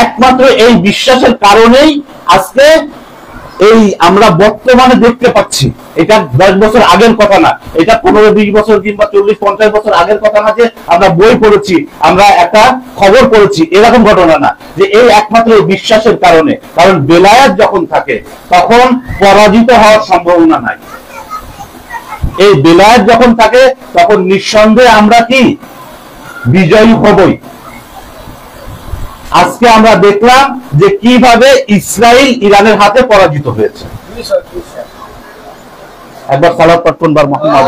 একমাত্র এই বিশ্বাসের কারণেই আজকে এই আমরা বর্তমানে দেখতে পাচ্ছি। এটা 10 বছর আগের কথা না, এটা 15-20 বছর কিংবা 40-50 বছর আগের কথা না যে আমরা বই পড়েছি, আমরা একটা খবর পড়েছি, এরকম ঘটনা না। যে এই একমাত্র বিশ্বাসের কারণে, কারণ বেলায়েত যখন থাকে তখন পরাজিত হওয়ার সম্ভাবনা নাই। এই বেলায়েত যখন থাকে তখন নিঃসন্দেহে আমরা কি বিজয়ী হবই। আজকে আমরা দেখলাম যে কিভাবে ইসরায়েল ইরানের হাতে পরাজিত হয়েছে। একবার সালাত পাঠ করুন মুহাম্মদ।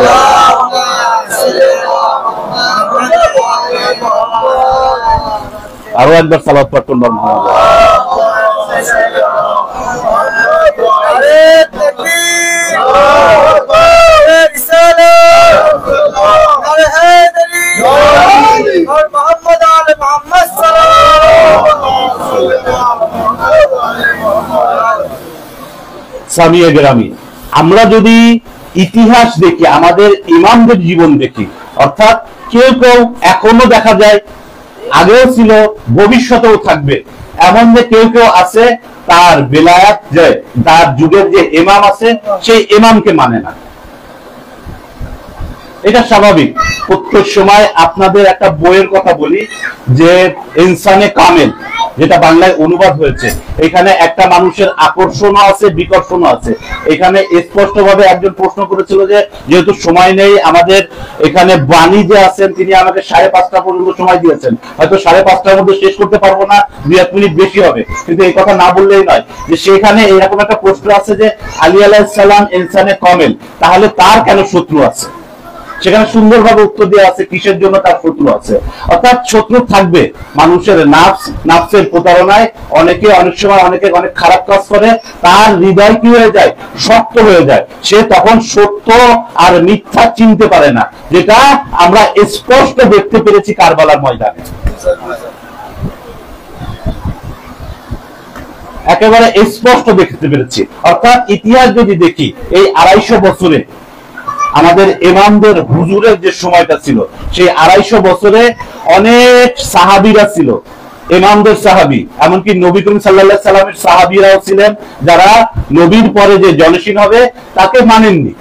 আরো একবার সালাত পাঠ করুন মুহাম্মদ। সামিয়ে গ্রামী, আমরা যদি ইতিহাস দেখি, আমাদের ইমামদের জীবন দেখি, অর্থাৎ কেউ কেউ এখনো দেখা যায়, আগেও ছিল, ভবিষ্যতেও থাকবে, এমন যে কেউ কেউ আছে তার বেলায়াত, যে তার যুগের যে ইমাম আছে সেই ইমামকে মানে না। এটা স্বাভাবিক। প্রত্যেক সময় আপনাদের একটা বইয়ের কথা বলি, যে ইনসানে কামেল, যেটা বাংলায় অনুবাদ হয়েছে, এখানে একটা মানুষের আকর্ষণও আছে, বিকর্ষণও আছে। এখানে স্পষ্টভাবে একজন প্রশ্ন করেছিল যে যেহেতু সময় নেই, আমাদের এখানে বাণী যে আছেন তিনি আমাকে 5:30 পর্যন্ত সময় দিয়েছেন, হয়তো 5:30টার মধ্যে শেষ করতে পারবো না, 2-1 মিনিট বেশি হবে, কিন্তু এই কথা না বললেই নয় যে সেখানে এরকম একটা প্রশ্ন আছে যে আলী আলাইহিস সালাম ইনসানে কামেল, তাহলে তার কেন শত্রু আছে? সেখানে সুন্দরভাবে উত্তর দেওয়া আছে কিসের জন্য তার শত্রু আছে। অর্থাৎ শত্রু থাকবে, মানুষের নাফসের প্রতারণায় অনেকে অনেক সময় অনেক খারাপ কাজ করে, তার হৃদয় কি হয়ে যায়, শক্ত হয়ে যায়, সে তখন সত্য আর মিথ্যা চিনতে পারে না, যেটা আমরা স্পষ্ট দেখতে পেরেছি কারবালার ময়দানে। একেবারে স্পষ্ট দেখতে পেরেছি। অর্থাৎ ইতিহাস যদি দেখি, এই 250 বছরে আমাদের ইমামদের হুজুরের যে সময়টা ছিল, সেই 250 বছরে অনেক সাহাবীরা ছিল, ইমামদের সাহাবী, এমনকি নবী করিম সাল্লাল্লাহু আলাইহি সাল্লামের সাহাবীরাও ছিলেন, যারা নবীর পরে যে জনশীল হবে তাকে মানেননি।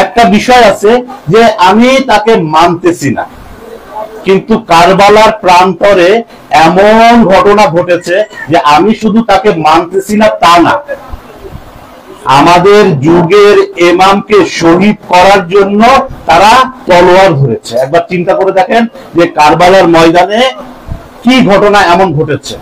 একটা বিষয় আছে যে আমি তাকে মানতেছি না, কিন্তু কারবালার প্রান্তরে এমন ঘটনা ঘটেছে যে আমি শুধু তাকে মানতেছি না তা না, আমাদের যুগের ইমামকে শহীদ করার জন্য তারা তলোয়ার ধরেছে। একবার চিন্তা করে দেখেন যে কারবালার ময়দানে কি ঘটনা এমন ঘটেছে,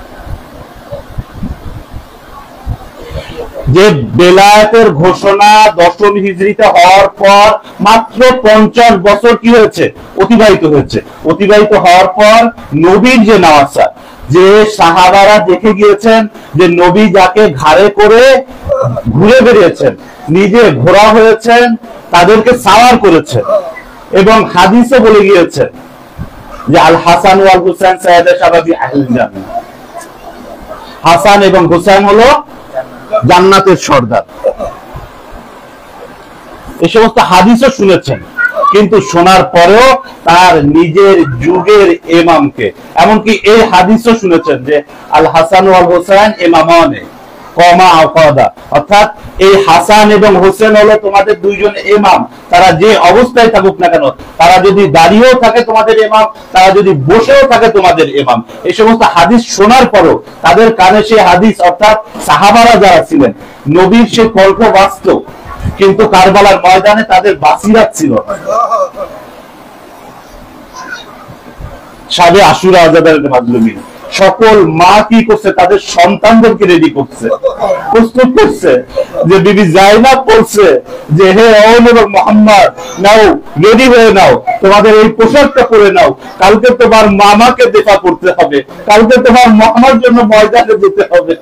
যে বেলায়েতের ঘোষণা 10ম হিজরিতে হওয়ার পর মাত্র 50 বছর কি হয়েছে, অতিবাহিত হয়েছে। অতিবাহিত হওয়ার পর নবীর যে নওয়াসা, যে সাহাবারা দেখে গিয়েছেন যে নবী যাকে ঘাড়ে করে ঘুরে বেরিয়েছেন, নিজে ঘোড়া হয়েছেন, তাদেরকে সাওয়ার করেছেন, এবং হাদিসে বলে গিয়েছেন যে আল হাসান ওয়াল হুসাইন সাইয়্যিদা শাবাবি আহলিল জান্নাহ, হাসান এবং হুসাইন হলো জান্নাতের সর্দার। এই সমস্ত হাদিসও শুনেছেন, কিন্তু শোনার পরেও তার নিজের যুগের ইমামকে, এমনকি এই হাদিসও শুনেছেন যে আল হাসান ওয়াল হুসাইন ইমামানে কমা আওকাদা, অর্থাৎ এই হাসান এবং হোসেন হলো তোমাদের দুইজন ইমাম, তারা যে অবস্থায় থাকুক না কেন, তারা যদি দাঁড়িয়েও থাকে তোমাদের ইমাম, তারা যদি বসেও থাকে তোমাদের ইমাম। এই সমস্ত হাদিস শোনার পরও তাদের কানে সেই হাদিস, অর্থাৎ সাহাবারা যারা ছিলেন, নবীর সে কল্প বাস্তব, কিন্তু কারবালার ময়দানে তাদের বাসিরাত ছিল। সাবে আশুরা আজাদের মাজলুমিন, সকল মা কি করছে, তাদের সন্তানদেরকে রেডি করছে, প্রস্তুত করছে, যে বিবি জাইনাব বলছে যে হে ওমর এবং মুহাম্মদ, নাও রেডি হয়ে নাও, তোমাদের এই পোশাকটা পরে নাও, কালকে তোমার মামাকে দেখা করতে হবে, কালকে তোমার মামার জন্য ময়দানে যেতে হবে।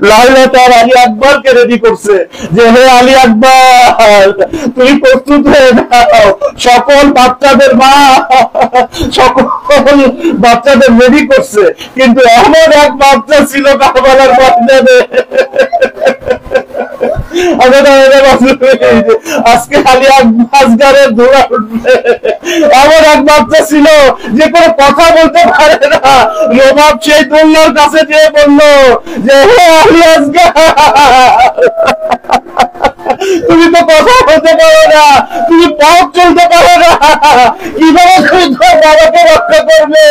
লাইলা তার আলী আকবরকে রেডি করছে যে হে আলী আকবর, তুমি প্রস্তুত হয়ে নাও, সকল বাচ্চাদের মা সকল বাচ্চাদের রেডি করছে, কিন্তু এমন এক বাচ্চা ছিল কারবালার ময়দানে, আজকে আলী আসগারের ধোঁয়া উঠবে, এমন এক বাচ্চা ছিল যে কোনো কথা বলতে পারে না। রবাব সেই দোল্লার কাছে যেয়ে বললো যে হে আলী আসগার, তুমি তো কথা বলতে পারো না, তুমি পথ চলতে পারো না, কিভাবে তুমি তোমার বাবাকে রক্ষা করবে?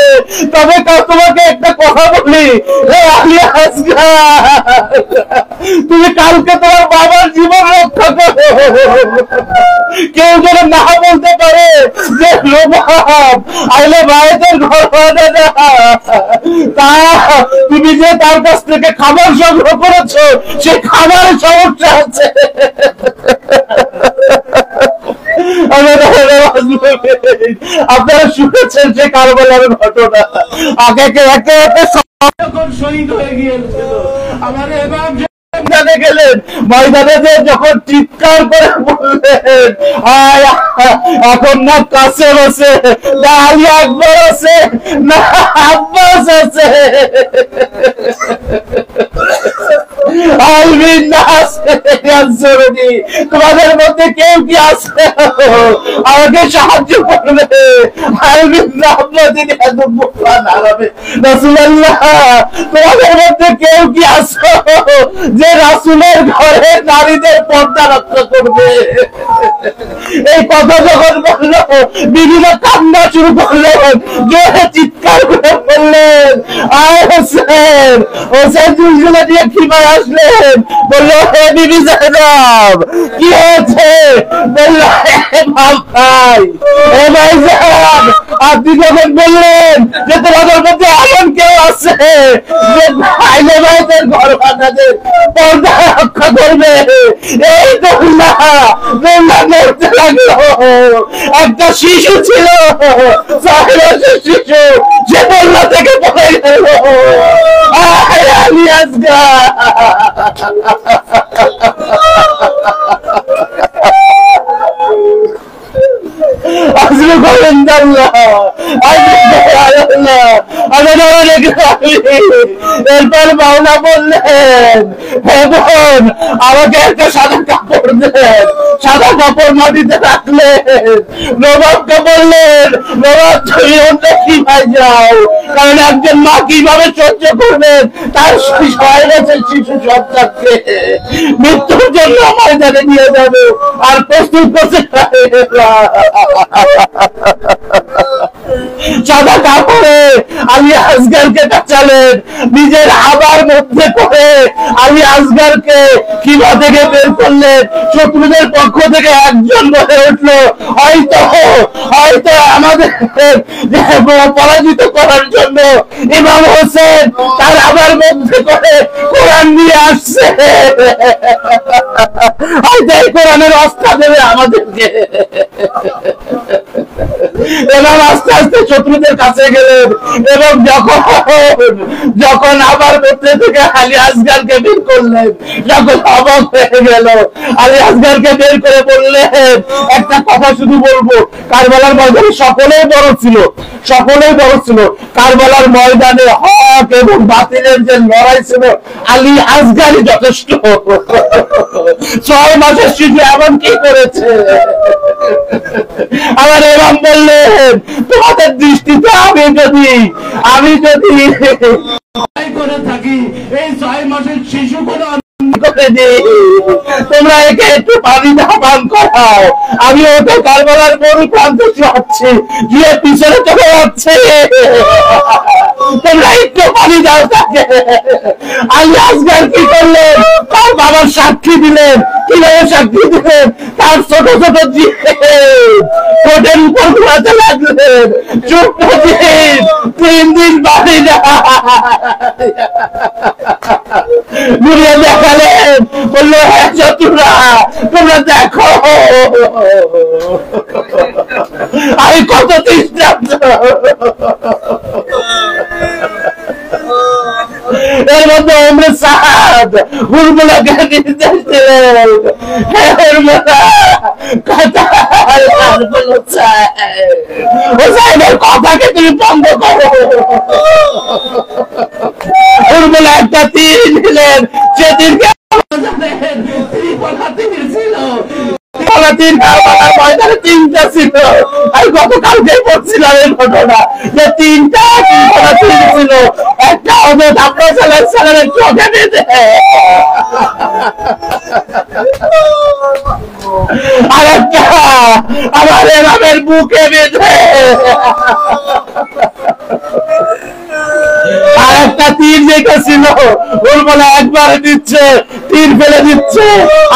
তবে তোমাকে একটা কথা বলি, হে আলী আসগার, তুমি কালকে তোমার বাবার জীবন রক্ষা করো। কেউ যেন না বলতে পারে যে লোবাব আইলে ভাইদের ঘর বাঁধে না, তা তুমি যে তার কাছ থেকে খাবার সংগ্রহ করেছো সে খাবারের সমস্যা আছে। আপনারা শুনেছেন যে কারবালার ঘটনা, আগে একে একে যখন শহীদ হয়ে গিয়েছিল আমার এমাম ময়দানে গেলেন, ময়দানে যে যখন চিৎকার করে বললেন এখন না কাসেম আছে, না আলী আকবর আছে, না আব্বাস আছে, তোমাদের মধ্যে কেউ কি আছে আমাকে সাহায্য করবে? তোমাদের মধ্যে কেউ কি আছে যে রাসূলের ঘরে নারীদের পর্দা রক্ষা করবে? এই কথা যখন বলল বিভিন্ন কান্না শুরু করলেন, জোরে চিৎকার করে বললেন আয় হোসেন। হোসেন চুলগুলো দিয়ে খিমায় আসলেন, বললো হে বিবি জাইনাব কি হয়েছে? বললো ভাই হে ভাইজান, আপনি যখন বললেন যে তোমাদের মধ্যে এমন কেউ আছে যে ভাইলে ভাইদের ঘর বাঁধাদের পর্দা রক্ষা করবে, এই দোল্লা নড়তে লাগলো। একটা শিশু ছিল, 6 বছরের শিশু, সে দোল্লা থেকে পড়ে গেল। আলী আসগর আসলে গোবিন্দাল্লাহ এরপর মাওলা বললেন হে বোন আমাকে একটা সাদা কাপড় দেন। সাদা কাপড় মাটিতে রাখলেন, নবাবকে বললেন নবাব তুমি অন্য কি ভাই যাও, কারণ একজন মা কিভাবে সহ্য করবেন তার 6 বছর শিশু সন্তানকে মৃত্যুর জন্য ময়দানে নিয়ে যাবে আর প্রস্তুত করছে। সাদা কাপড়ে আলী আসগরকে কাচালেন, নিজের আবার মধ্যে করে আলী আসগরকে কিবা থেকে বের করলেন। শত্রুদের পক্ষ থেকে একজন বলে উঠলো হয়তো আমাদের পরাজিত করার জন্য ইমাম হোসেন তার আবার মধ্যে করে কোরআন নিয়ে আসছে, হয়তো এই কোরআনের অস্ত্র দেবে আমাদেরকে। এবার আস্তে আস্তে শত্রুদের কাছে গেলেন এবং যখন আবার মধ্যে থেকে আলী আসগরকে বের করলেন, যখন অবাক হয়ে গেল, আলী আসগরকে বের করে বললেন একটা কথা শুধু বলবো, কারবালার ময়দানে সকলেই বড় ছিল। কারবালার ময়দানে হক এবং বাতিলের যে লড়াই ছিল আলী আসগরই যথেষ্ট। 6 মাসের শিশু এমন কি করেছে? আমার ইমাম বললেন তোমাদের দৃষ্টিতে আমি যদি করে থাকি এই 6 মাসের শিশু কোনো করে দিই, তোমরা একে একটু পানি পান করাও, আমি ওকে কারবালার মরু প্রান্তে যাচ্ছি, গিয়ে পিছনে চলে যাচ্ছে, তোমরা একটু পানি দাও তাকে। আলী আসগর কি করলেন? তার বাবার সাক্ষী দিলেন। কিভাবে সাক্ষী দিলেন? তার ছোট ছোট কোটের উপর ঘোরাতে লাগলেন, চুপ 3 দিন বাড়ি না ঘুরিয়ে দেখালেন, বললো হ্যাঁ শত্রুরা তোমরা দেখো আমি কত চেষ্টা। এর মধ্যে ওমরে সাদ হুরমুলাকে নির্দেশ দিলেন, হে হুরমুলা হোসাইনের কথাকে তুমি বন্ধ করো। হুরমুলা একটা তীর নিলেন, সে তীরকে ময়দানে 3টা ছিল। আমি গতকালকে পড়ছিলাম এই ঘটনা যে 3টা তীর ছিল, একটা হযরত আব্বাস আলাইহিস সালামের চোখে বেঁধে, আর একটা আমার ইমামের বুকে বেঁধে, আর একটা তীর যেটা ছিল ওর বলে একবার দিচ্ছে তীর ফেলে দিচ্ছে,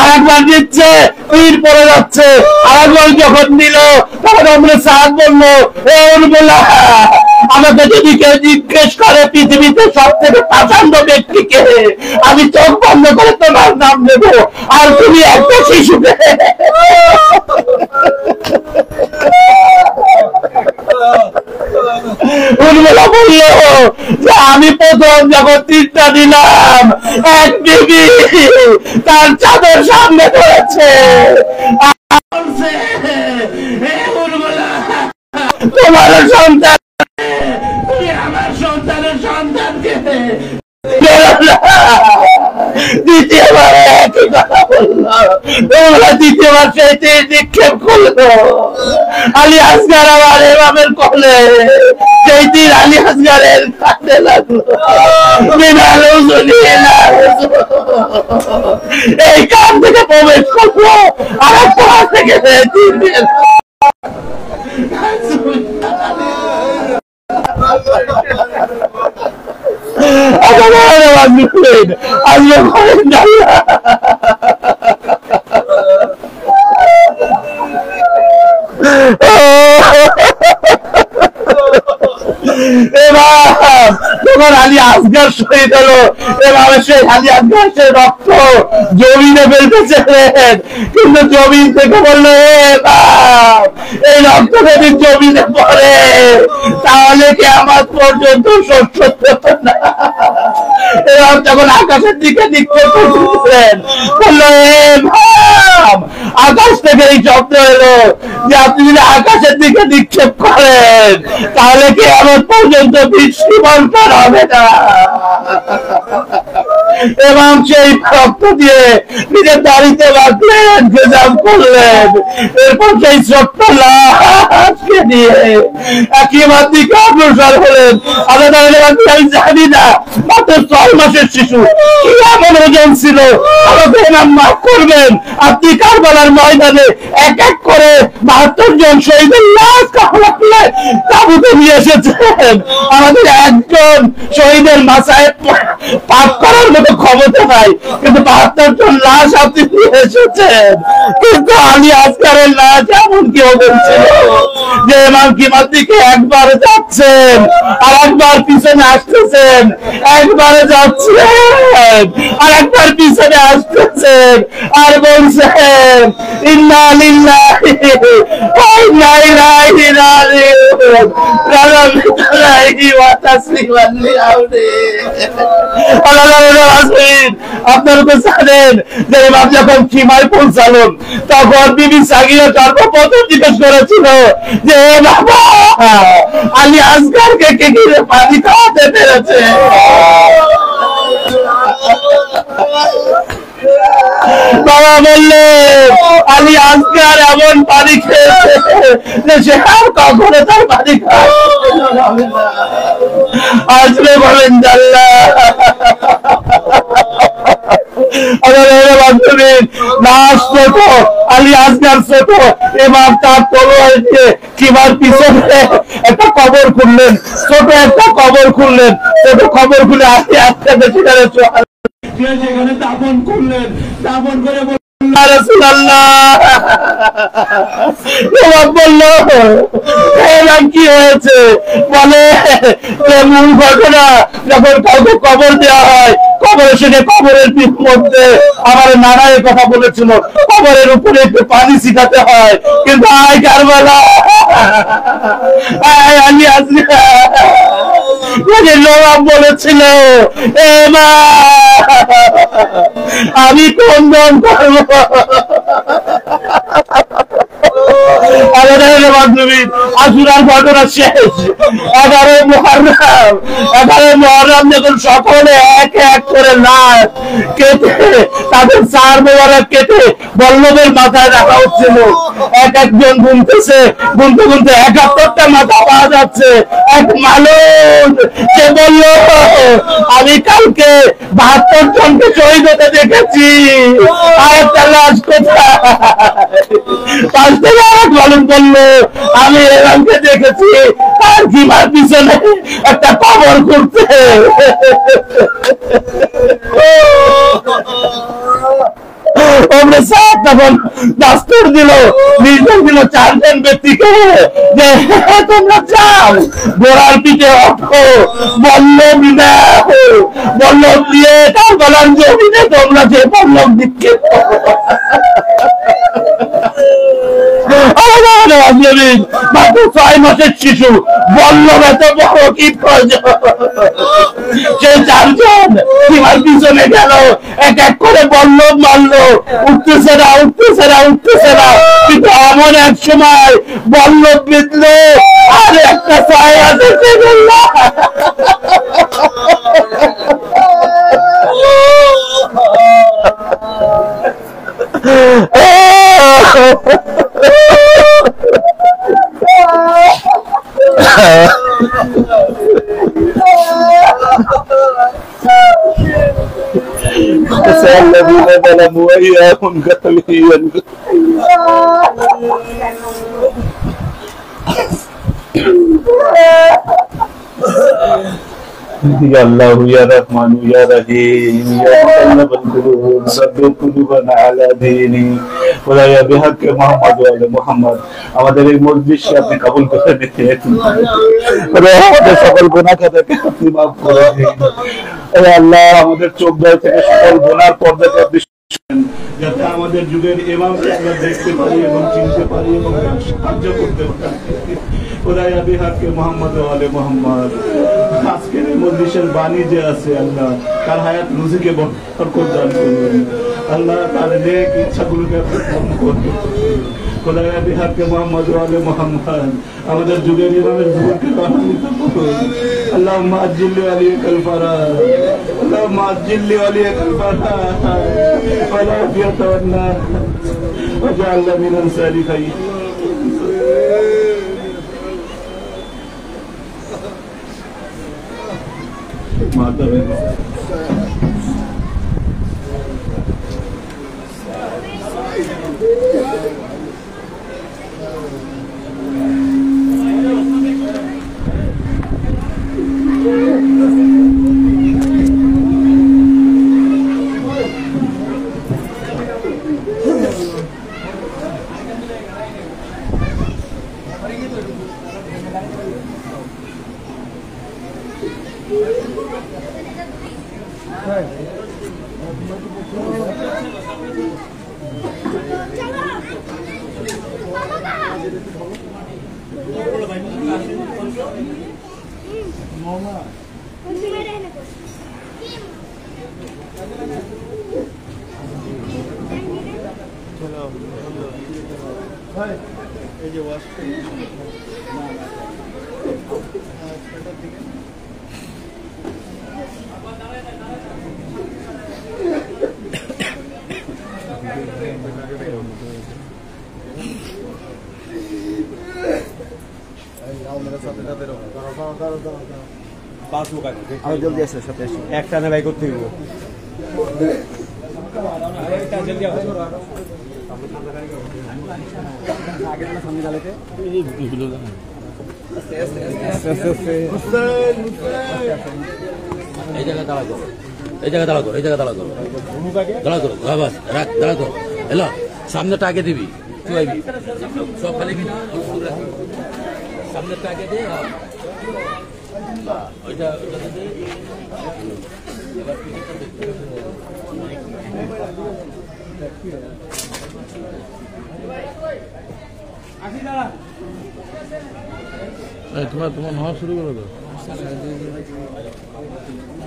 আরেকবার দিচ্ছে, তীর পড়ে যাচ্ছে, আরেকবার যখন দিল তখন আমরা সাদ বললো, ও উর্মিলা, আমাকে যদি কেউ জিজ্ঞেস করে পৃথিবীতে সব থেকে পছন্দ ব্যক্তিকে, আমি চোখ বন্ধ করে তোমার নাম দেব, আর তুমি একটা শিশুকে। উর্মিলা বলল যে আমি প্রথম যখন তীরটা দিলাম, এক বিবি তার চাদর সামনে করেছে, তোমার সন্তান, তুমি আমার সন্তানের সন্তানকে দ্বিতীয়বার একই কথা বললো। দ্বিতীয়বার সেই তীর নিক্ষেপ করলো আলী আসগার আবার এমামের কোলে, সেই তীর আলী আসগারের কাঁধে লাগলো। এই কান থেকে প্রবেশ করলো, আর একটা হাত থেকে তীর বের। তখন আলী আসগার শহীদ হলো, এভাবে সেই আলী আসগার সে রক্ত জমিনে ফেলতেছিলেন, কিন্তু জমিন থেকে বললো, এই রক্ত যদি জমিনে পড়ে তাহলে কি আমার পর্যন্ত শস্য না। এবার যখন আকাশের দিকে নিক্ষেপ করতেছিলেন বললো, আকাশ থেকে এই শব্দ এলো যে আপনি যদি আকাশের দিকে নিক্ষেপ করেন তাহলে কি আমার পর্যন্ত বৃষ্টি বর্ষণ হবে না। এবং সেই রক্ত দিয়ে নিজের দাড়িতে বাঁধলেন, গেজাম করলেন, এরপর সেই ছোট্ট লাশকে নিয়ে একইবার দিকে অগ্রসর হলেন। আলাদা আমি জানি না মাত্র 6 মাসের শিশু কি এমন ওজন ছিল, আমাকে নাম মাফ করবেন, আপনি কারবালার ময়দানে এক এক করে 72 জন শহীদের লাশ তাবুতে নিয়ে এসেছেন। আমাদের একজন শহীদের মাথায় পাপ করার মতো ক্ষমতা নাই, কিন্তু 72 জন লাশ আপনি নিয়ে এসেছেন। কিন্তু আলী আসগারের লাশ এমন কি ওজন ছিল যে ইমাম কিমার দিকে একবার যাচ্ছেন আর একবার পিছনে আসতেছেন, একবারে যাচ্ছেন আর একবার পিছনে আসতেছেন, আর বলছেন ইন্না লিল্লাহি ওয়া ইন্না ইলাইহি রাজিউন, আপনারা তো জানেন যে ইমাম যখন সীমায় পৌঁছালেন তখন বিবি সাগীরা সর্বপ্রথম জিজ্ঞেস করেছিল যে বাবা আলী আসগারকে কে কি পানি খাওয়াতে পেরেছে। বাবা বললেন আলী আসগার এমন পানি খেয়েছে যে সে আর কখনো তার পানি খায়। আসলে বলেন জাল্লা আলী আসগার ছোট, এবার তার তলোয়ার দিয়ে কিবার পিছনে একটা কবর খুললেন, ছোট একটা কবর খুললেন, ছোট কবর খুলে আস্তে আস্তে সেখানে দাফন করলেন। দাফন করে কি হয়েছে বলে মূল ঘটনা, যখন কাউকে কবর দেওয়া হয় কবরের সেটা কবরের মধ্যে আমার নানা এই কথা বলেছিল কবরের উপরে একটু পানি ছিটাতে হয়, কিন্তু আয় কারবালা আলী আসগার নবাব বলেছিল এ মা আমি কোন দম করবো। আশুরার ঘটনা শেষ। 11 মুহররম যখন সকলে এক এক করে লাশ কেটে তাদের চার মোবারক কেটে বল্লভের মাথায় রাখা হচ্ছিল, এক একজন গুনতেছে, গুনতে গুনতে 71টা মাথা পাওয়া যাচ্ছে। এক মানুষ সে বলল আমি কালকে 72 জনকে শহীদ হতে দেখেছি, আর একটা লাশ কোথায়? পাশ থেকে আরেক মানুষ বললো আমি এরকমকে দেখেছি তার কিমার পিছনে একটা কবর করতে। আমাদের স্যার তখন দাস্তুর দিল, নির্দেশ দিল 4 জন ব্যক্তিকে যে তোমরা চাও ঘোড়ার পিঠে ওঠো, বল্লভ বল্লভ দিয়ে কারবালার জমিনে তোমরা যে বল্লভ নিক্ষেপ মাত্র 6 মাসের শিশু বল্লভ এত বড় কি প্রয়োজন? সে 4 জন সীমার পিছনে গেল, এক এক করে বল্লভ মারলো, উঠতেছে না উঠতেছে না উঠতেছে না, কিন্তু এমন এক সময় বল্লভ বিঁধলো আর একটা ছায়া দেখে গেল। الذين ظلموا وإياهم كالذين يا الله يا رحمن يا رحيم يا مقلب القلوب ثبت قلوبنا على دينك ولا يا بحق محمد وعلى محمد আমাদের এই মজলিসকে আপনি কবুল করে নিন, আমাদের সকল গুনাহ খাতাকে আপনি মাফ করে দিন। হে আল্লাহ, আমাদের চোখ থেকে সকল গুনার পর্দাকে আপনি যাতে আমাদের যুগের ইমামকে আমরা দেখতে পারি এবং চিনতে পারি এবং সাহায্য করতে পারি। খোদায়া বিহাকে মোহাম্মদ ওয়া আলে মোহাম্মদ। আজকের এই মজলিসের বাণী যে আছে আল্লাহ, তার হায়াত রুজিকে বরকত দান করুন আল্লাহ, তার নেক ইচ্ছাগুলোকে আপনি পূরণ করুন। খোদায়া বিহাকে মোহাম্মদ ওয়া আলে মোহাম্মদ, আমাদের যুগের ইমামের জীবনকে আনন্দিত করুন। আল্লাহুম্মা আজ্জিল আলাইকাল ফারাজ, আল্লাহুম্মা আজ্জিল আলাইকাল ফারাজ ওয়ালা ইয়াতাওয়ান্না ওয়াজআলনা মিনাল সালিহিন। জলদি আসো, সাথে আসো, একটা না ভাই করতে হইব। এই জায়গা দাঁড়া করো, এই জায়গা দাঁড়া করো, এই জায়গা দাঁড়া করো, দাঁড়া করো, বাস রাখ, দাঁড়া করো। এলো সামনেটা আগে দিবি, তুই আইবি সব খালি সামনেটা আগে দে, ওইটা তোমার তোমার হওয়া শুরু করো তো,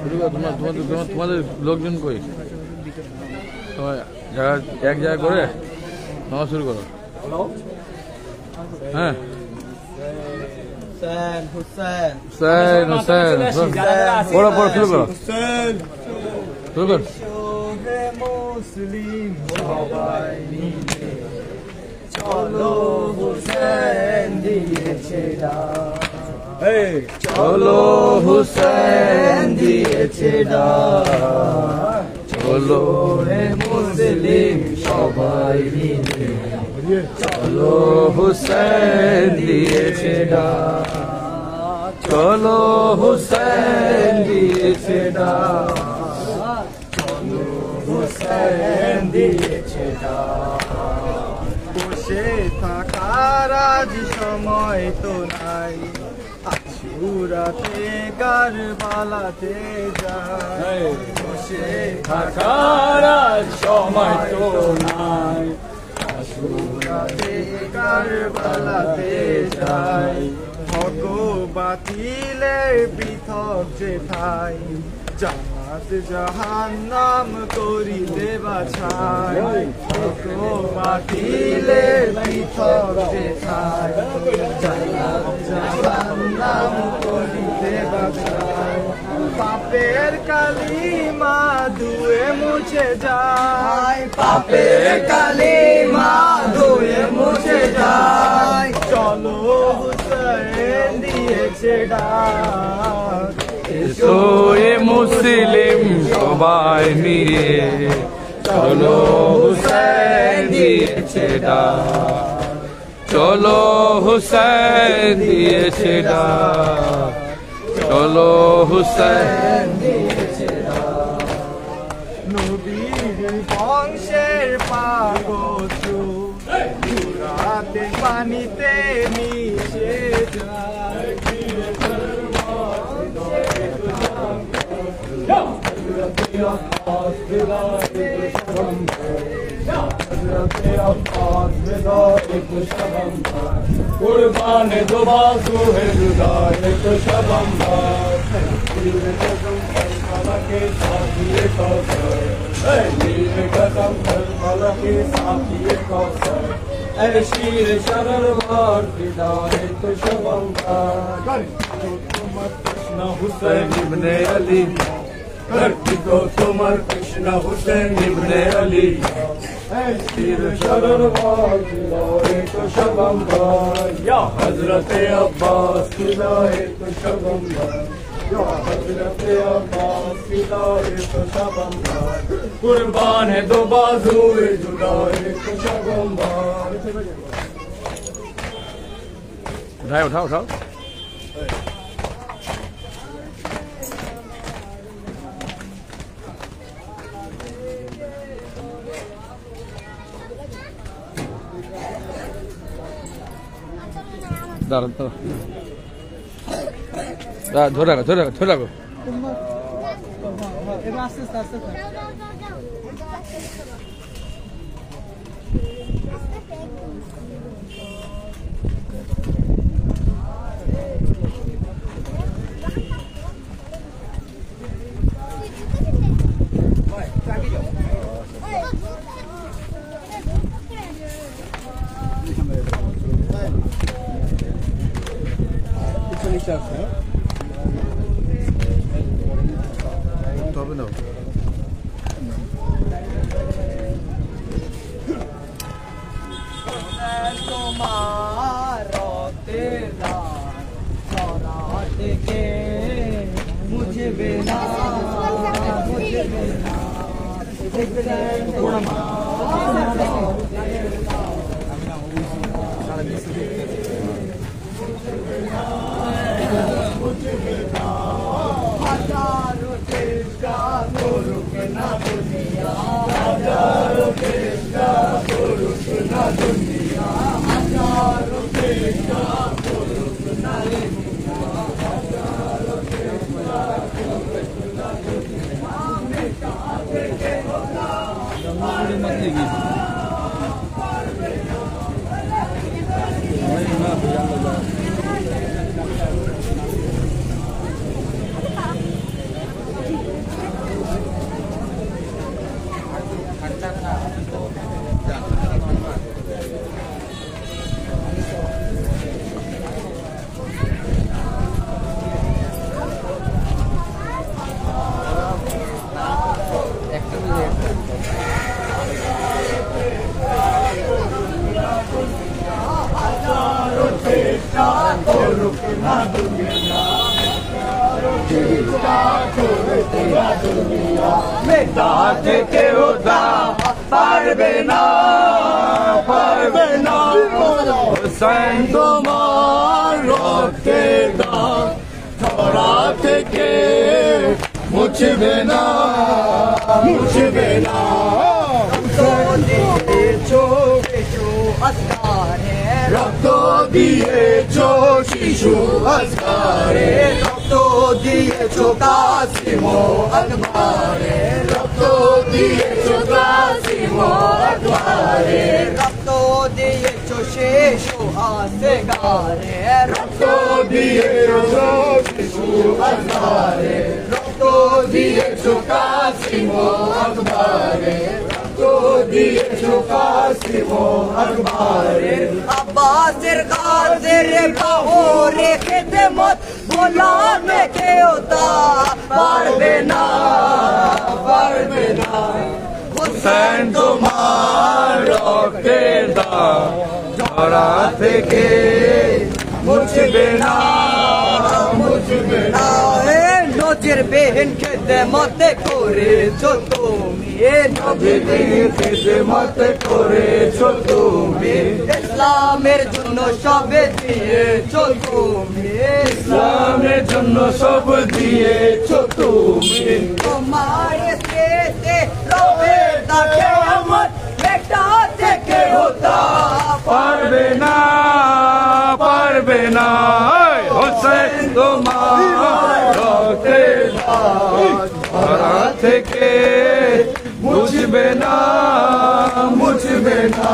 শুরু করো তোমার তোমাদের তোমাদের লোকজন কই, তোমার জায়গা এক জায়গা করে নেওয়া শুরু করো। হ্যাঁ হুসেন হুসেন পড়ো পড়ো শুরু করো, শুরু কর। মুসলিম সবাই মিলে চলো হুসেন দিয়েছে ডাক, চলো হুসেন দিয়েছে ডাক, চলো হে মুসলিম সবাই মিলে চলো হুসেন দিয়েছে ডাক, চলো হুসেন দিয়েছে ডাক, চলো হুসেন দিয়েছে ডাক। বসে থাকার আজ সময় তো নাই, আশুরাতে কারবালাতে যাই। বসে থাকার আজ সময় তো নাই, আশুরাতে কারবালাতে যাই। হক বাতিলের পৃথক যে ঠাই, জান্নাত জাহান্নাম করিতে বাছাই। হক বাতিলের পৃথক যে ঠাই, জান্নাত জাহান্নাম করিতে বাছাই। পাপের কালিমা ধুয়ে মুছে যায়, পাপের কালিমা ধুয়ে মুছে যায়। চলো হুসেন দিয়েছে ডাক, এসো এ মুসলিম সবাই মিলে, চলো হুসেন দিয়েছে ডাক, চলো হুসেন দিয়েছে ডাক, চলো হুসেন দিয়েছে ডাক। নবীর বংশের পাগোত্র রাতে পানিতে মিশে যায়। कुर्बान दो बाजू है जुदा एक शबंबर, के साथी कौसर, नील कदम करबला के साथी कौसर, ऐ शीर शरर वार फिदा एक शबंबर। তোমার কৃষ্ণ হুসেন ইবনে আলী, करती को तुम्हार कृष्ण हुसैन इब्ने अली, शीर शरर वार तो शबंबर, या हजरत अब्बास खिलाए तो शबंबर, या हजरत अब्बास खिलाए तो शबंबर। कुर्बान है दो बाजू जुदाए तो शबंबर। उठाओ उठाओ उठाओ। দাঁড়ান তো, ধরে রাখো ধরে রাখো ধরে রাখো। আস্তে আস্তে আস্তে তবে না তোমার রক্তের দাগ ধরা থেকে মুছবে না, মুছবে না। হাজারো চেষ্টা করুক না দুনিয়া, হাজারো চেষ্টা করুক না দুনিয়া, হাজারো চেষ্টা করুক না দুনিয়া, হাজারো চেষ্টা করুক না দুনিয়া। মেটা থেকে হোনা পারবে না, পারবে না। মেটা থেকে ওটা পারবে না, পারবে না। হুসেন তোমার রক্তের দাগ ধরা থেকে মুছবে না, মুছবে না। দিয়েছো শিশু আসকারে, রক্ত দিয়েছো শিশু আসকারে, রক্ত দিয়েছো কাসিম ও আকবরে, রক্ত দিয়েছো কাসিম ও আকবরে, রক্ত দিয়েছো শিশু আসকারে, রক্ত দিয়েছো শিশু আসকারে, রক্ত দিয়েছো কাসিম ও আকবরে, রক্ত দিয়েছো কাসিম ও আকবরে, আব্বাসের গাজের বাহুরে খিদমত ভোলাতে কেউ তা পারবে না, পারবে না। হুসেন তোমার রক্তের দাগ ধরা থেকে মুছবে না, মুছবে না। নজর বেহেন খিদমত করেছো তুমি, নবীর খিদমত করেছো তুমি, ইসলামের জন্য সব দিয়েছো তুমি, ইসলামের জন্য সব দিয়েছো তুমি। তোমার স্মৃতি রবে তা কিয়ামত বেটা থেকে হতা পারবে না, পারবে না। হোসেন তোমার রক্তের দাগ ধরা থেকে মুছবে না, মুছবে না।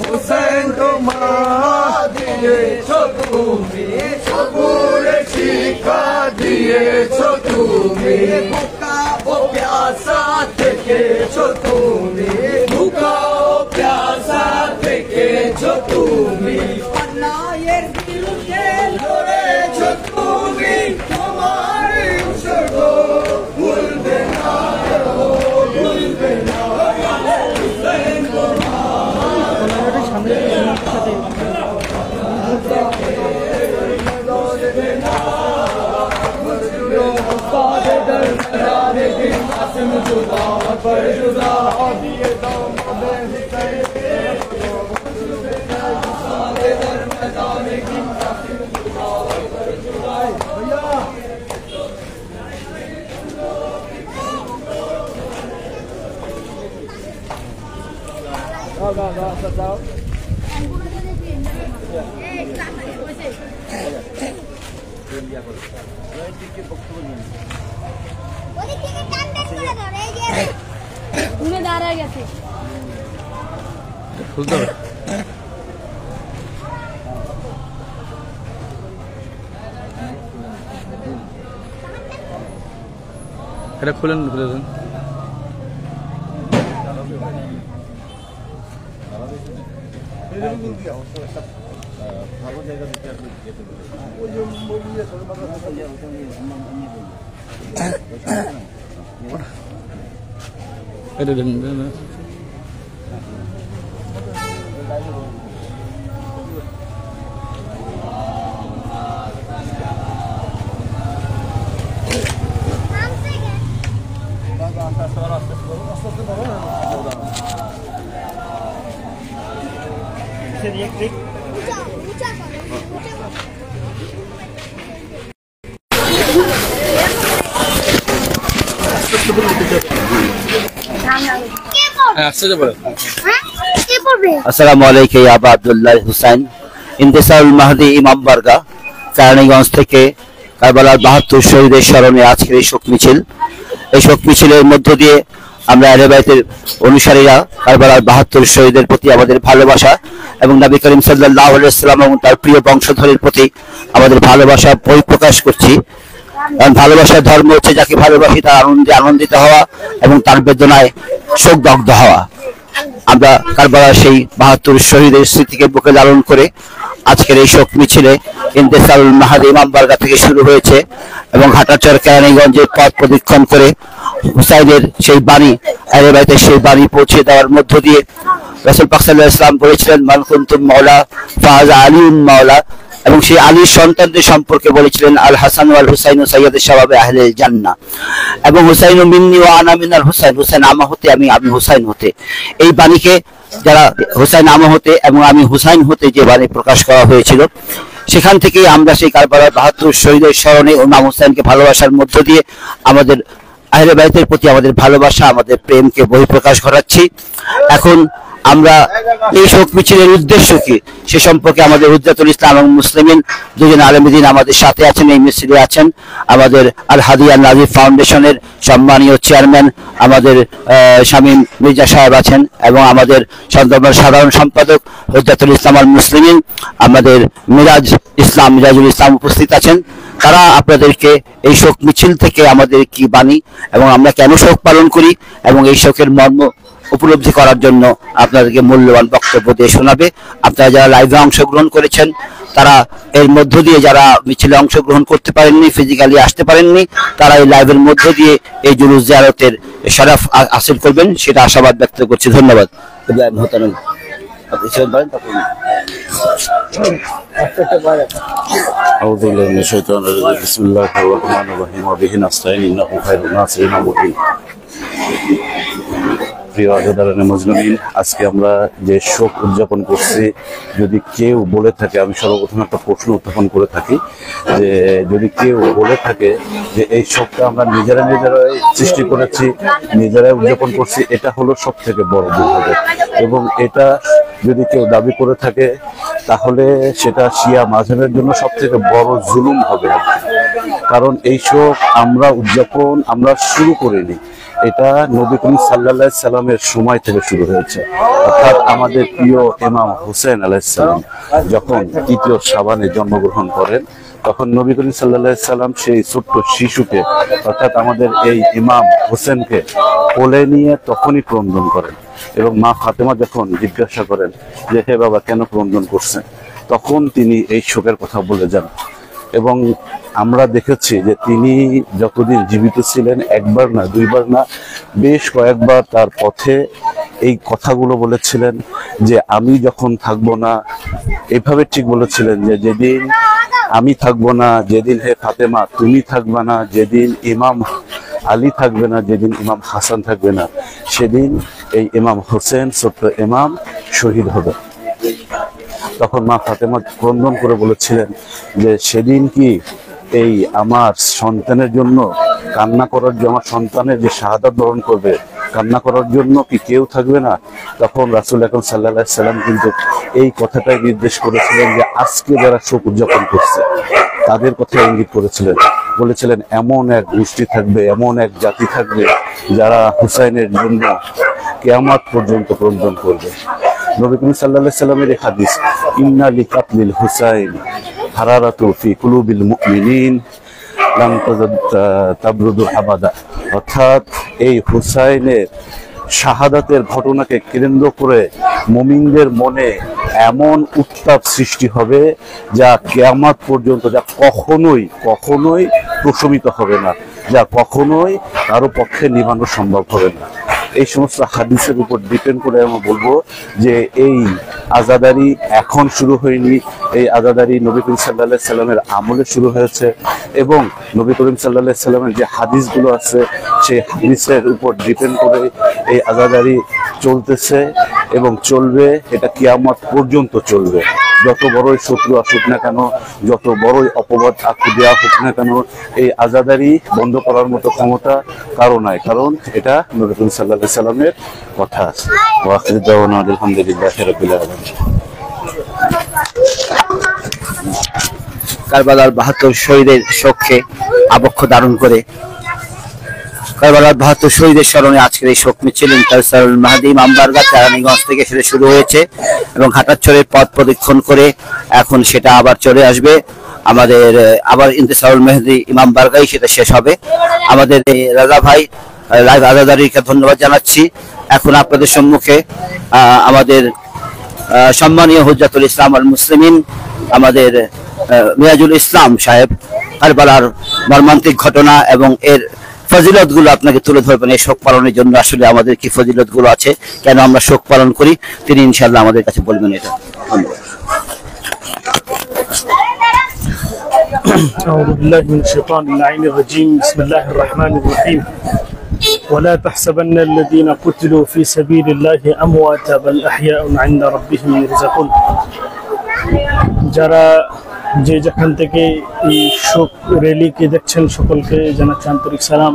হোসেন তোমার দিয়েছো তুমি, সবুরে শিক্ষা দিয়েছো তুমি, ভুকা ও প্যাসা থেকেছো তুমি, ভুকা ও প্যাসা থেকেছো তুমি, অন্যায়ের বিরুদ্ধে লড়েছো তুমি, তোমার উৎসর্গ ভুলবে না, ভুলবে না। দাঁড়ায় গেছে এটা খুলেন, খুলে দেন। এটা দেন, আসসালামু আলাইকুম আবা আব্দুল্লাহ হুসাইন, ইন্তেসারুল মাহদি ইমাম বারগা, কেরানীগঞ্জ থেকে কারবালার ৭২ শহীদের স্মরণে আজকের এই শোক মিছিল। এই শোক মিছিলের মধ্য দিয়ে আমরা আহলে বাইতের অনুসারীরা কারবালার ৭২ শহীদের প্রতি আমাদের ভালোবাসা এবং নবী করিম সাল্লাল্লাহু আলাইহি ওয়াসাল্লাম এবং তার প্রিয় বংশধরের প্রতি আমাদের ভালোবাসা পরিপ্রকাশ করছি। কারণ ভালোবাসার ধর্ম হচ্ছে যাকে ভালোবাসি তার আনন্দে আনন্দিত হওয়া এবং তার বেদনায় শোকদগ্ধ হওয়া। আমরা কারবালার সেই ৭২ শহীদের স্মৃতিকে বুকে লালন করে আজকের এই শোক মিছিলে ইন্তেসারুল মাহদি ইমাম বারগা থেকে শুরু হয়েছে এবং হাটাচর কেরানীগঞ্জের পথ প্রদক্ষিণ করে হুসাইনের সেই বাণী, আহলে বাইতের সেই বাণী পৌঁছে দেওয়ার মধ্য দিয়ে রাসূল পাক সাল্লাল্লাহু আলাইহি ওয়াসাল্লাম বলেছিলেন মান কুনতুম মাওলা ফাহাযা আলিউন মাওলা, এবং সেই আলীর সন্তানদের সম্পর্কে বলেছিলেন আল হাসান ওয়াল হুসাইন সাইয়্যিদুশ শাবাবে আহলে জান্নাহ, এবং হুসাইন মিন্নি ওয়া আনা মিনাল হুসাইন, হুসাইন আমা হতে আমি হুসাইন হতে। এই বাণীকে যারা হুসাইন আমা হতে এবং আমি হুসাইন হতে যে বাণী প্রকাশ করা হয়েছিল, সেখান থেকেই আমরা সেই কারবালার ৭২ শহীদের স্মরণে ইমাম হুসাইনকে ভালোবাসার মধ্য দিয়ে আমাদের আহলে বাইতের প্রতি আমাদের ভালোবাসা, আমাদের প্রেমকে বহিঃপ্রকাশ ঘটাচ্ছি। এখন আমরা এই শোক মিছিলের উদ্দেশ্য কি সে সম্পর্কে আমাদের হুজ্জাতুল ইসলাম এবং মুসলিমিন দুজন আলেমদ্দিন আমাদের সাথে আছেন, এই মিছিলে আছেন আমাদের আল হাদিয়া নাজির ফাউন্ডেশনের সম্মানীয় চেয়ারম্যান আমাদের শামীম মির্জা সাহেব আছেন, এবং আমাদের সাধারণ সম্পাদক হুজ্জাতুল ইসলাম আল মুসলিমিন আমাদের মিরাজুল ইসলাম উপস্থিত আছেন। তারা আপনাদেরকে এই শোক মিছিল থেকে আমাদের কি বাণী এবং আমরা কেন শোক পালন করি এবং এই শোকের মর্ম উপলব্ধি করার জন্য আপনাদেরকে মূল্যবান বক্তব্য দিয়ে শোনাবে। আপনারা যারা লাইভে অংশগ্রহণ করেছেন, তারা এর মধ্য দিয়ে যারা মিছিলে অংশগ্রহণ করতে পারেননি, ফিজিক্যালি আসতে পারেননি, তারা এই লাইভের মধ্য দিয়ে এই জুলুস জিয়ারতের শরফ হাসিল করবেন, সেটা আশাবাদ ব্যক্ত করছি। ধন্যবাদ। أعوذ بالله من الشيطان الرجيم بسم الله الرحمن الرحيم وبه نستعين إنه خير الناصرين المبين প্রিয় আজাদারান মজলুমিন, আজকে আমরা যে শোক উদযাপন করছি, যদি কেউ বলে থাকে, আমি সর্বপ্রথম একটা প্রশ্ন উত্থাপন করে থাকি যে যদি কেউ বলে থাকে যে এই শোকটা আমরা নিজেরাই সৃষ্টি করেছি, নিজেরাই উদযাপন করছি, এটা হলো সব থেকে বড় ভুল হবে। এবং এটা যদি কেউ দাবি করে থাকে তাহলে সেটা শিয়া মাযহাবের জন্য সব থেকে বড় জুলুম হবে। কারণ এই শোক আমরা শুরু করিনি, এটা নবী করিম সাল্লাল্লাহু আলাইহি সাল্লামের সময় থেকে শুরু হয়েছে। অর্থাৎ আমাদের প্রিয় ইমাম হুসাইন আলাইহিস সালাম যখন ৩য় শাবানে জন্মগ্রহণ করেন, তখন নবী করিম সাল্লাল্লাহু আলাইহি সাল্লাম সেই ছোট্ট শিশুকে, অর্থাৎ আমাদের এই ইমাম হোসেনকে কোলে নিয়ে তখনই ক্রন্দন করেন। এবং মা ফাতেমা যখন জিজ্ঞাসা করেন যে হে বাবা কেন ক্রন্দন করছেন, তখন তিনি এই শোকের কথা বলে যান। এবং আমরা দেখেছি যে তিনি যতদিন জীবিত ছিলেন, একবার না দুইবার না বেশ কয়েকবার তার পথে এই কথাগুলো বলেছিলেন যে আমি যখন থাকবো না, এভাবে ঠিক বলেছিলেন যে যেদিন আমি থাকবো না, যেদিন হে ফাতেমা তুমি থাকবে না, যেদিন ইমাম আলী থাকবে না, যেদিন ইমাম হাসান থাকবে না, সেদিন এই ইমাম হোসেন ছোট্ট ইমাম শহীদ হবে। তখন মা ফাতেমা ক্রন্দন করে বলেছিলেন যে সেদিন কি এই আমার সন্তানের জন্য কান্না করার জন্য, আমার সন্তানের যে শাহাদাত বরণ করবে, কান্না করার জন্য কি কেউ থাকবে না? তখন রাসূল আকরাম সাল্লাল্লাহু আলাইহি সাল্লাম কিন্তু এই কথাটাই নির্দেশ করেছিলেন যে আজকে যারা শোক উদযাপন করছে তাদের কথা ইঙ্গিত করেছিলেন, বলেছিলেন এমন এক গোষ্ঠী থাকবে, এমন এক জাতি থাকবে যারা হুসাইনের জন্য কিয়ামত পর্যন্ত ক্রন্দন করবে। নবী করিম সাল্লাল্লাহু আলাইহি সাল্লামের এই হাদিস, ইন্না লিকাতলিল হুসাইন হারারাতু ফি কুলুবিল মুমিনিন লাম তাবরুদু আবাদা, অর্থাৎ এই হুসাইনের শাহাদাতের ঘটনাকে কেন্দ্র করে মুমিনদের মনে এমন উত্তাপ সৃষ্টি হবে যা কিয়ামত পর্যন্ত, যা কখনোই প্রশমিত হবে না, যা কখনোই কারো পক্ষে নিভানো সম্ভব হবে না। এই সমস্ত হাদিসের উপর ডিপেন্ড করে আমরা বলবো যে এই আজাদারি এখন শুরু হয়নি, এই আজাদারি নবী করিম সাল্লাল্লাহু আলাইহি সাল্লামের আমলে শুরু হয়েছে। এবং নবী করিম সাল্লাল্লাহু আলাইহি সাল্লামের যে হাদিসগুলো আছে সেই হাদিসের উপর ডিপেন্ড করে এই আজাদারি চলতেছে এবং চলবে, এটা কিয়ামত পর্যন্ত চলবে। যত বড়ই শত্রু আসুক না কেন, যত বড়ই অপবাদ দেওয়া হোক না কেন, এই আজাদারি বন্ধ করার মতো ক্ষমতা কারো নাই, কারণ এটা নবী করিম সাল্লাল্লাহু আলাইহি সাল্লামের কথা। ওয়া আখিরু দাওয়ানা আলহামদুলিল্লাহি রাব্বিল আলামিন। কারবালার ৭২ শহীদের শোককে আবক্ষ ধারণ করে কারবালার ৭২ শহীদের স্মরণে আজকের এই শোক মিছিল ইন্তেসারুল মাহদী ইমামবাড়া কেরানীগঞ্জ থেকে সেটা শুরু হয়েছে এবং হাটারচরের পথ প্রদক্ষিণ করে এখন সেটা আবার চলে আসবে আমাদের আবার ইন্তেসারুল মাহদী ইমামবাড়ায় সেটা শেষ হবে। আমাদের রাজা ভাই লাইভ আজাদারিকে ধন্যবাদ জানাচ্ছি। এখন আপনাদের সম্মুখে আমাদের সম্মানীয় হুজ্জাতুল ইসলাম আল মুসলিমিন আমাদের মিরাজুল ইসলাম সাহেব কারবালার মর্মান্তিক ঘটনা এবং এর ফজিলত গুলো আপনাকে তুলে ধরবেন। এই শোক পালনের জন্য আসলে আমাদের কি ফজিলত গুলো আছে, কেন আমরা শোক পালন করি, তিনি ইনশাআল্লাহ আমাদের কাছে বলবেন। এটা أعوذ بالله من الشيطان اللعين الرجيم بسم الله الرحمن الرحيم ولا تحسبن الذين قتلوا في سبيل الله أمواتا بل أحياء عند ربهم يرزقون। যারা যে যেখান থেকে এই শোক র্যালিকে দেখছেন সকলকে জানাচ্ছি আন্তরিক সালাম।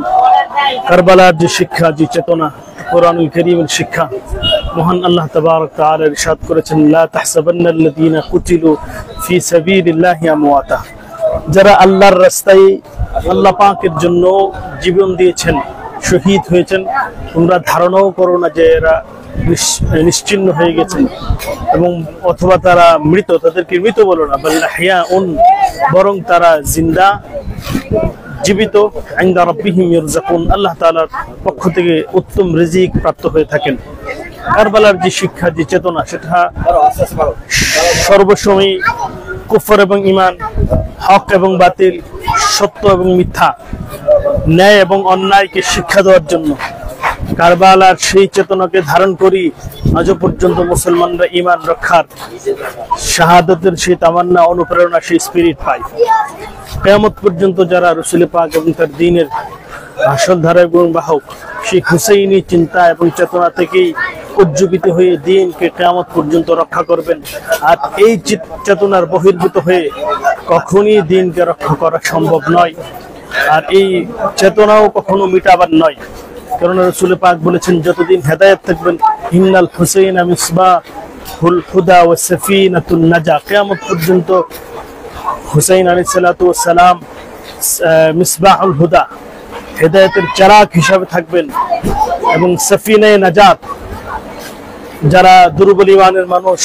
কারবালার যে শিক্ষা, যে চেতনা, কোরআনুল কারীমের শিক্ষা, মহান আল্লাহ তাবারক তাআলা ইরশাদ করেছেন, লা তাহসাবান্নাল্লাযীনা কুতিলু ফি সাবিলিল্লাহি আমওয়াতা। যারা আল্লাহর রাস্তায় আল্লাহ পাকের জন্য জীবন দিয়েছেন, শহীদ হয়েছেন, তোমরা ধারণাও করো না যে এরা নিশ্চিহ্ন হয়ে গেছেন এবং অথবা তারা মৃত, তাদেরকে মৃত বলো না, বাল আহইয়াউন, বরং তারা জিন্দা, জীবিত, ইনদা রাব্বিহিম ইরযাকুন, আল্লাহ তাআলার পক্ষ থেকে উত্তম রিজিক প্রাপ্ত হয়ে থাকেন। কারবালার যে শিক্ষা, যে চেতনা, সেটা সর্বসময় কুফর এবং ঈমান, হক এবং বাতিল, সত্য এবং মিথ্যা, ন্যায় এবং অন্যায়কে শিক্ষা দেওয়ার জন্য কারবালার সেই চেতনাকে ধারণ করি আজও পর্যন্ত মুসলমানরা ঈমান রক্ষার, শাহাদাতের সেই তামান্না, অনুপ্রেরণা, সেই স্পিরিট পায়। কিয়ামত পর্যন্ত যারা রাসূল পাক এবং তার দ্বীনের আসল ধারা এবং বাহক, সেই হুসাইনি চিন্তা এবং চেতনা থেকেই উজ্জীবিত হয়ে দ্বীনকে কিয়ামত পর্যন্ত রক্ষা করবেন। আর এই চেতনার বহির্ভূত হয়ে কখনই দ্বীনকে রক্ষা করা সম্ভব নয়, আর এই চেতনাও কখনো মিটাবার নয়। কারণ রাসূল পাক বলেছেন, যতদিন হেদায়েত থাকবেন, ইন্নাল হুসাইনা মিসবাহুল হুদা ওয়া সাফিনাতুন নাজা, কিয়ামত পর্যন্ত হুসাইন আলাইহিস সালাতু ওয়াস সালাম মিসবাহুল হুদা, হেদায়েতের চারাক হিসাবে থাকবেন, এবং সাফিনায়ে নাজাত, যারা দুর্বল ঈমানের মানুষ,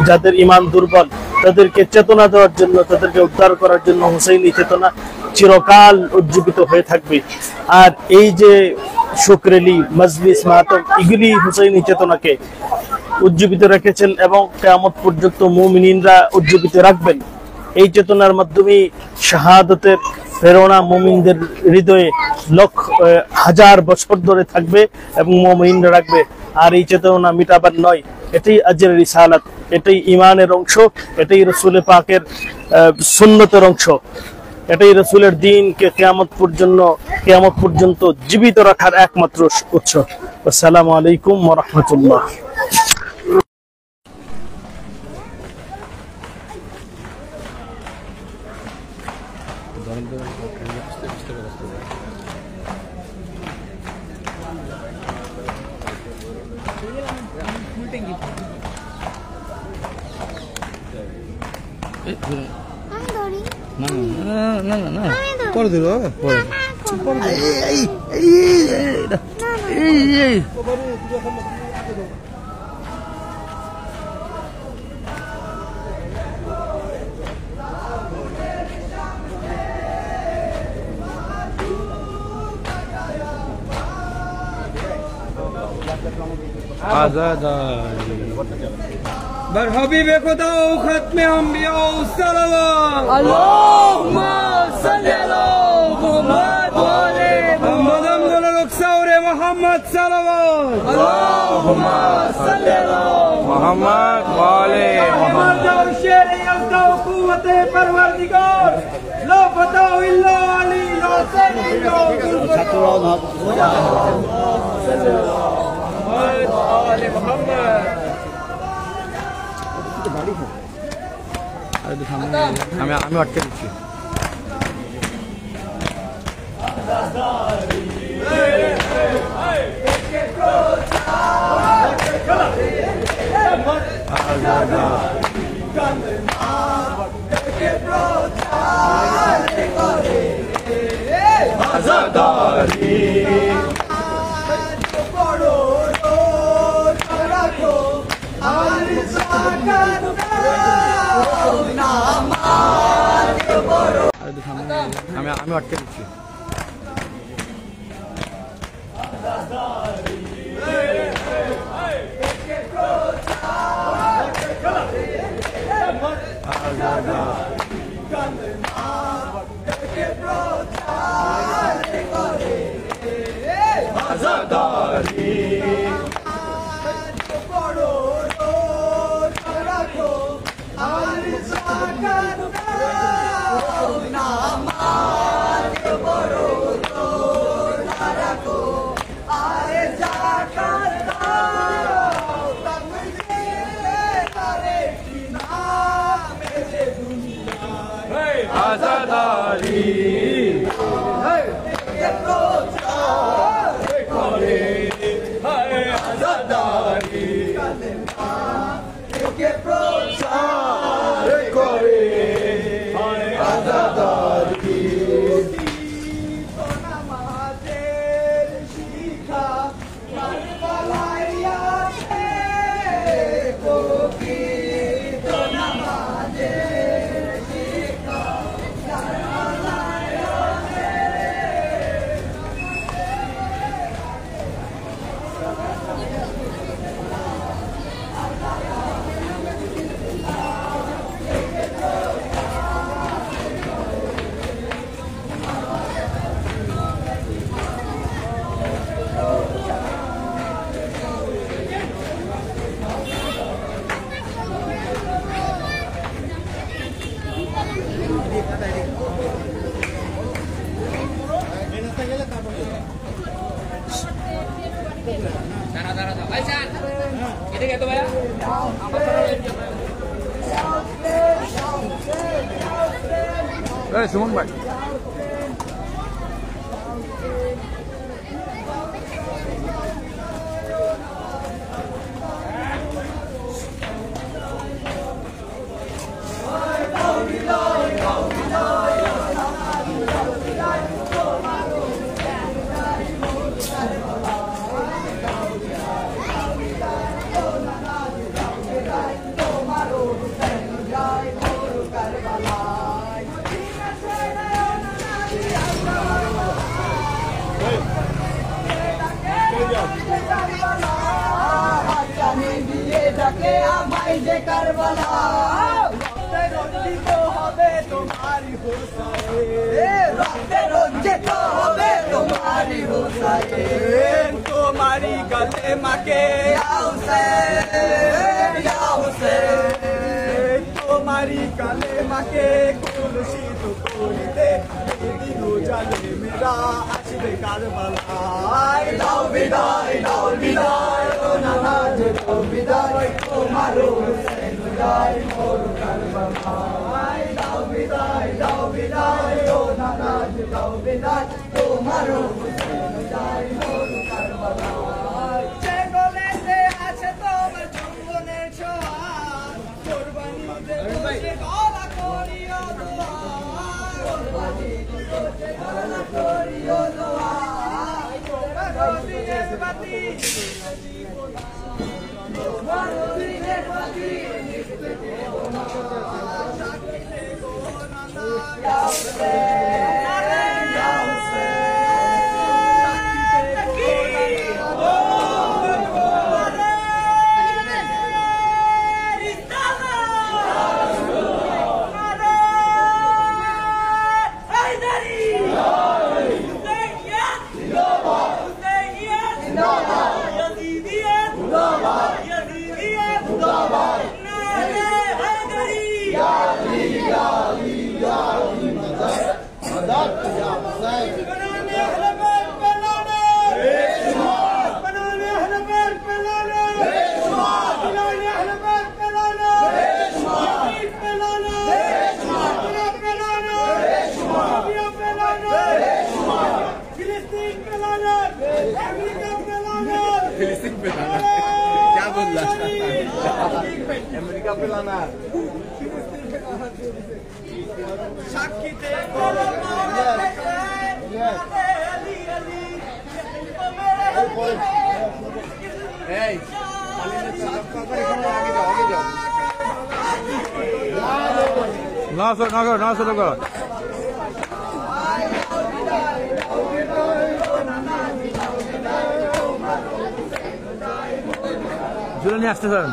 যাদের ঈমান দুর্বল, তাদেরকে চেতনা দেওয়ার জন্য, তাদেরকে উদ্ধার করার জন্য হুসাইনি চেতনা চিরকাল উজ্জীবিত হয়ে থাকবে। আর এই যে শুকরেলি, মজলিস, মাতম, এগুলি হুসাইনি চেতনাকে উজ্জীবিত রেখেছেন এবং কিয়ামত পর্যন্ত মুমিনিনরা উজ্জীবিত রাখবেন। এই চেতনার মাধ্যমে শাহাদাতের প্রেরণা মুমিনদের হৃদয়ে হাজার বছর ধরে থাকবে এবং মুমিনরা রাখবে। আর এই চেতনা মিটাবার নয়, এটাই আজরের রিসালাত, এটাই ঈমানের অংশ, এটাই রাসূল পাকের সুন্নতের অংশ, এটাই রাসূলের দ্বীনকে কিয়ামত পর্যন্ত জীবিত রাখার একমাত্র উৎস। আসসালামু আলাইকুম ওয়া রাহমাতুল্লাহ। করে দিল बर हबीबे खुदा खत्मे अंबिया सल्लल्लाहु अल्लाहुम्मा सल्ली अला मुहम्मद व आले मुहम्मद रसूल मुहम्मद सल्लल्लाहु अल्लाहुम्मा सल्ली अला मुहम्मद व आले मुहम्मद शेर यज़दा कुव्वते परवरदिगार ला फता इल्ला अली ला सल्लल्लाहु आले मुहम्मद। আমি আটকে দিচ্ছি। আমি আটকে দিচ্ছি। Azadari, hey, সুমন ভাই तुम्हारी गले माके तुम्हारी गले माके कुलसी तो कोरिते दिनो जाले मेरा आशिबे कारबाला दाओ बिदाई ओ नाना जे दाओ बिदाई तुम्हारो हुसैन जाय मोर कारबाला दाओ बिदाई ओ नाना जे दाओ बिदाई तुम्हारो हुसैन जाय मोर कारबाला যে গলেতে আছে তোমার জঙ্গলের ছোঁয়া কোরবানিতে বসে গলা করিও দোয়া কোরবানিতে বসে গলা করিও দোয়া দিনের বাতি দিনের বাতি সাক্ষীতে গো নানা ইয়া হুসেন क्या बोल रहा अमेरिका पे लाना সাক্ষীতে ना सर जुले নিয়ে আসতে স্যার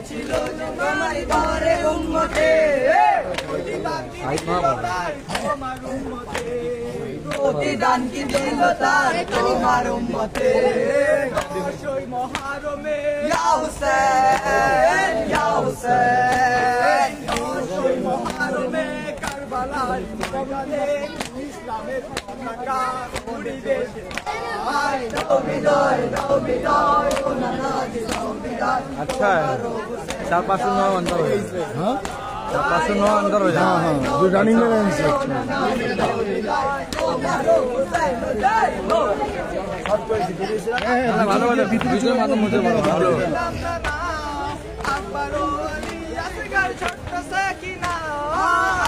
ছিল তোমার ঘরে উম্মতে প্রতিদান কি দিল তার তোমার উম্মতে মহারমে ইয়া হুসেন মহারমে কারবালার ময়দানে ইসলামের পতাকা উড়িবে अच्छा है 4-5 अंदर हो जाए हाँ 4-5 अंदर हो जाए हाँ जो रनिंग में रहें से ভালো ভালো ভিডিও মাধ্যম মধ্যে ভালো আকবরো আলী আসগর ছোট্ট সাকিনা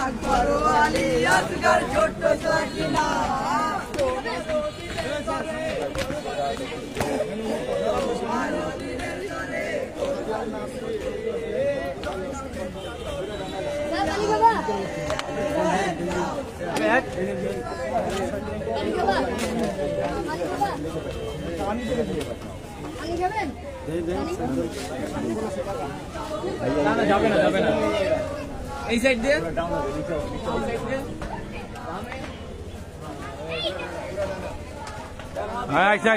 আকবরো আলী আসগর ছোট্ট সাকিনা যাবে না এই সাইড দিয়ে আচ্ছা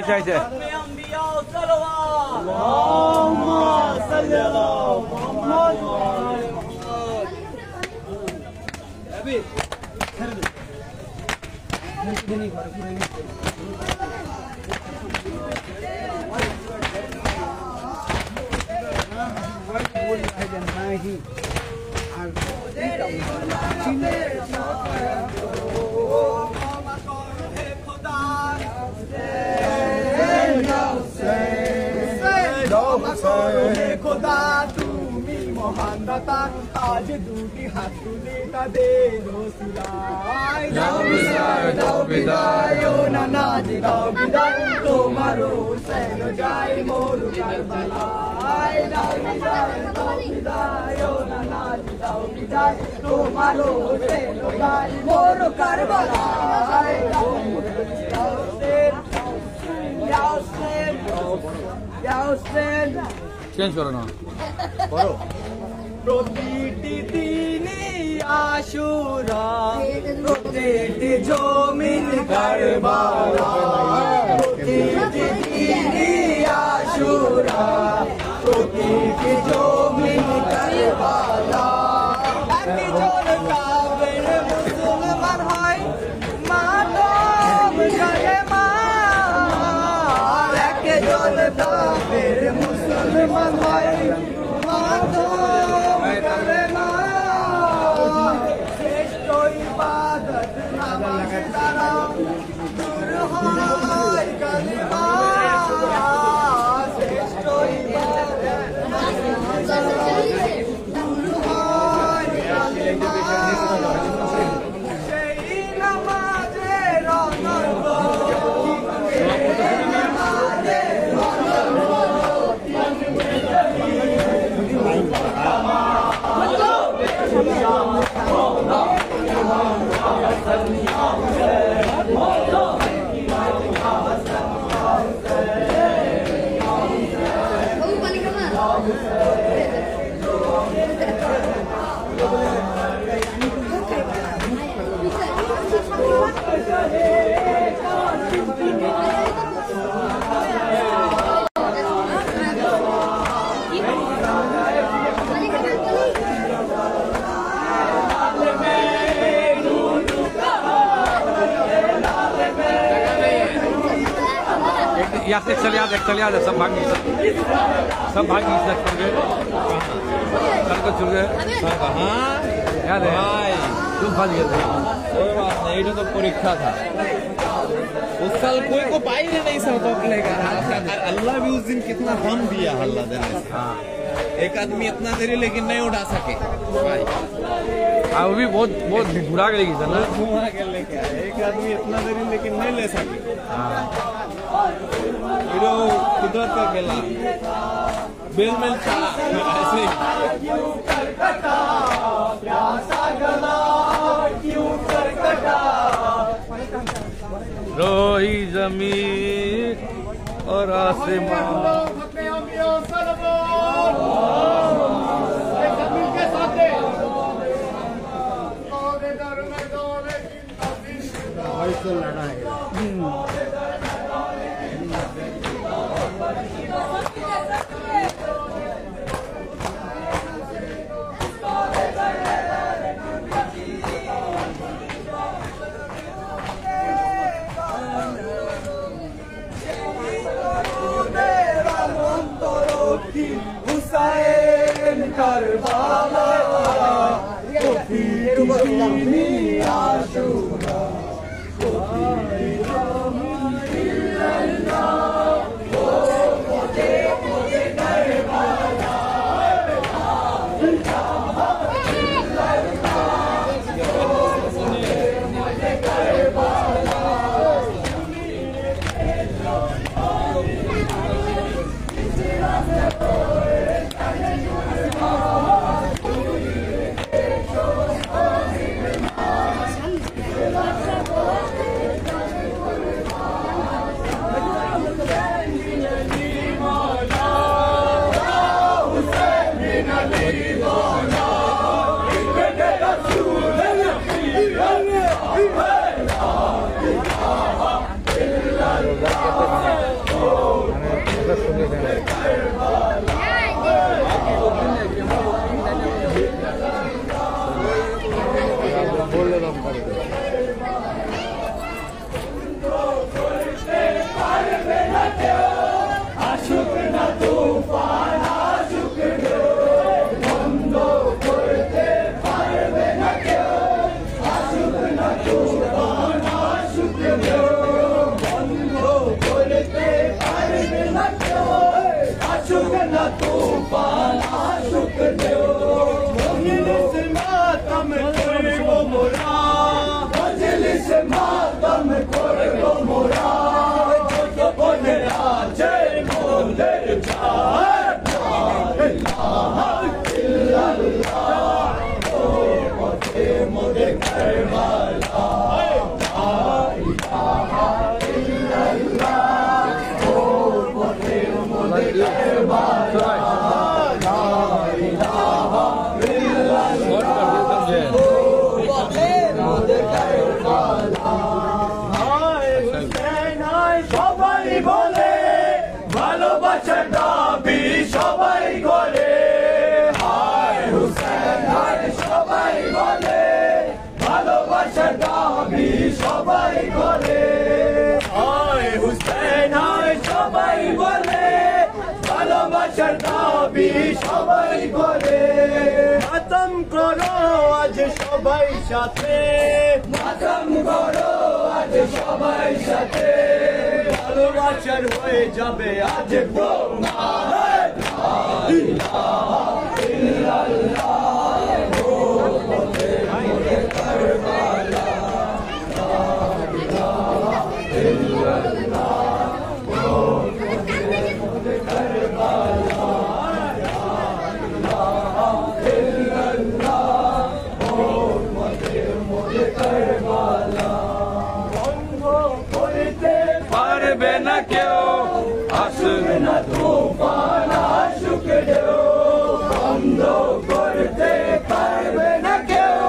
খোদা তুমি মহান দাতা আজ দুটি হাত তুলে তাদের ওসিলায় দাও বিদায় দাও বিদায় ও নানাজ দাও বিদায় তোমার হোসেন যায় মোর কারবালায় দাও বিদায় ও নানাজ দাও বিদায় তোমার হোসেন যায় মোর কারবালায় চেঞ্জ করো না প্রতিটি দিনে আশুরা প্রতিটি জমিন কারবালা প্রতিটি দিনে আশুরা প্রতিটি জমিন কারবালা একজন কাফের মুসলমান হয় মানব কালেমা একজন কাফের মুসলমান হয় মানব কালেমা শ্রেষ্ঠ ইবাদত নামাজ দ্বারা দূর হয় কালেমা শ্রেষ্ঠ ইবাদত নামাজ দ্বারা দূর হয় কালেমা সেই নামাজের অনর্ব याद चल याद सब भाग गए कर गए कल को चल गए याद है तुम फंस गए थे कोई बात नहीं ये तो परीक्षा था उस साल कोई को पाई नहीं सकता लेगा अल्लाह भी उस दिन कितना दम दिया अल्लाह देने से एक आदमी इतना देरी लेकिन नहीं उठा सके भाई वो भी बहुत बुरा के लेगी ना घुमा के लेके आए एक आदमी इतना देरी लेकिन नहीं ले सके कुदरत का खेला बेल मेल था ऐसे रोही जमीन और आसमान হুসাইন কারবালা প্রতিটি আশুরা सुन সবাই করে হায় হুসেন হায় সবাই বলে ভালোবাসার দাবি সবাই করে মাতম করো আজ সবাই সাথে মাতম করো আজ সবাই সাথে ভালোবাসার হয়ে যাবে আজ বোমা পারবে না কেউ আসবে না তুফান আশুক ঢেউ বন্ধ করতে পারবে না কেউ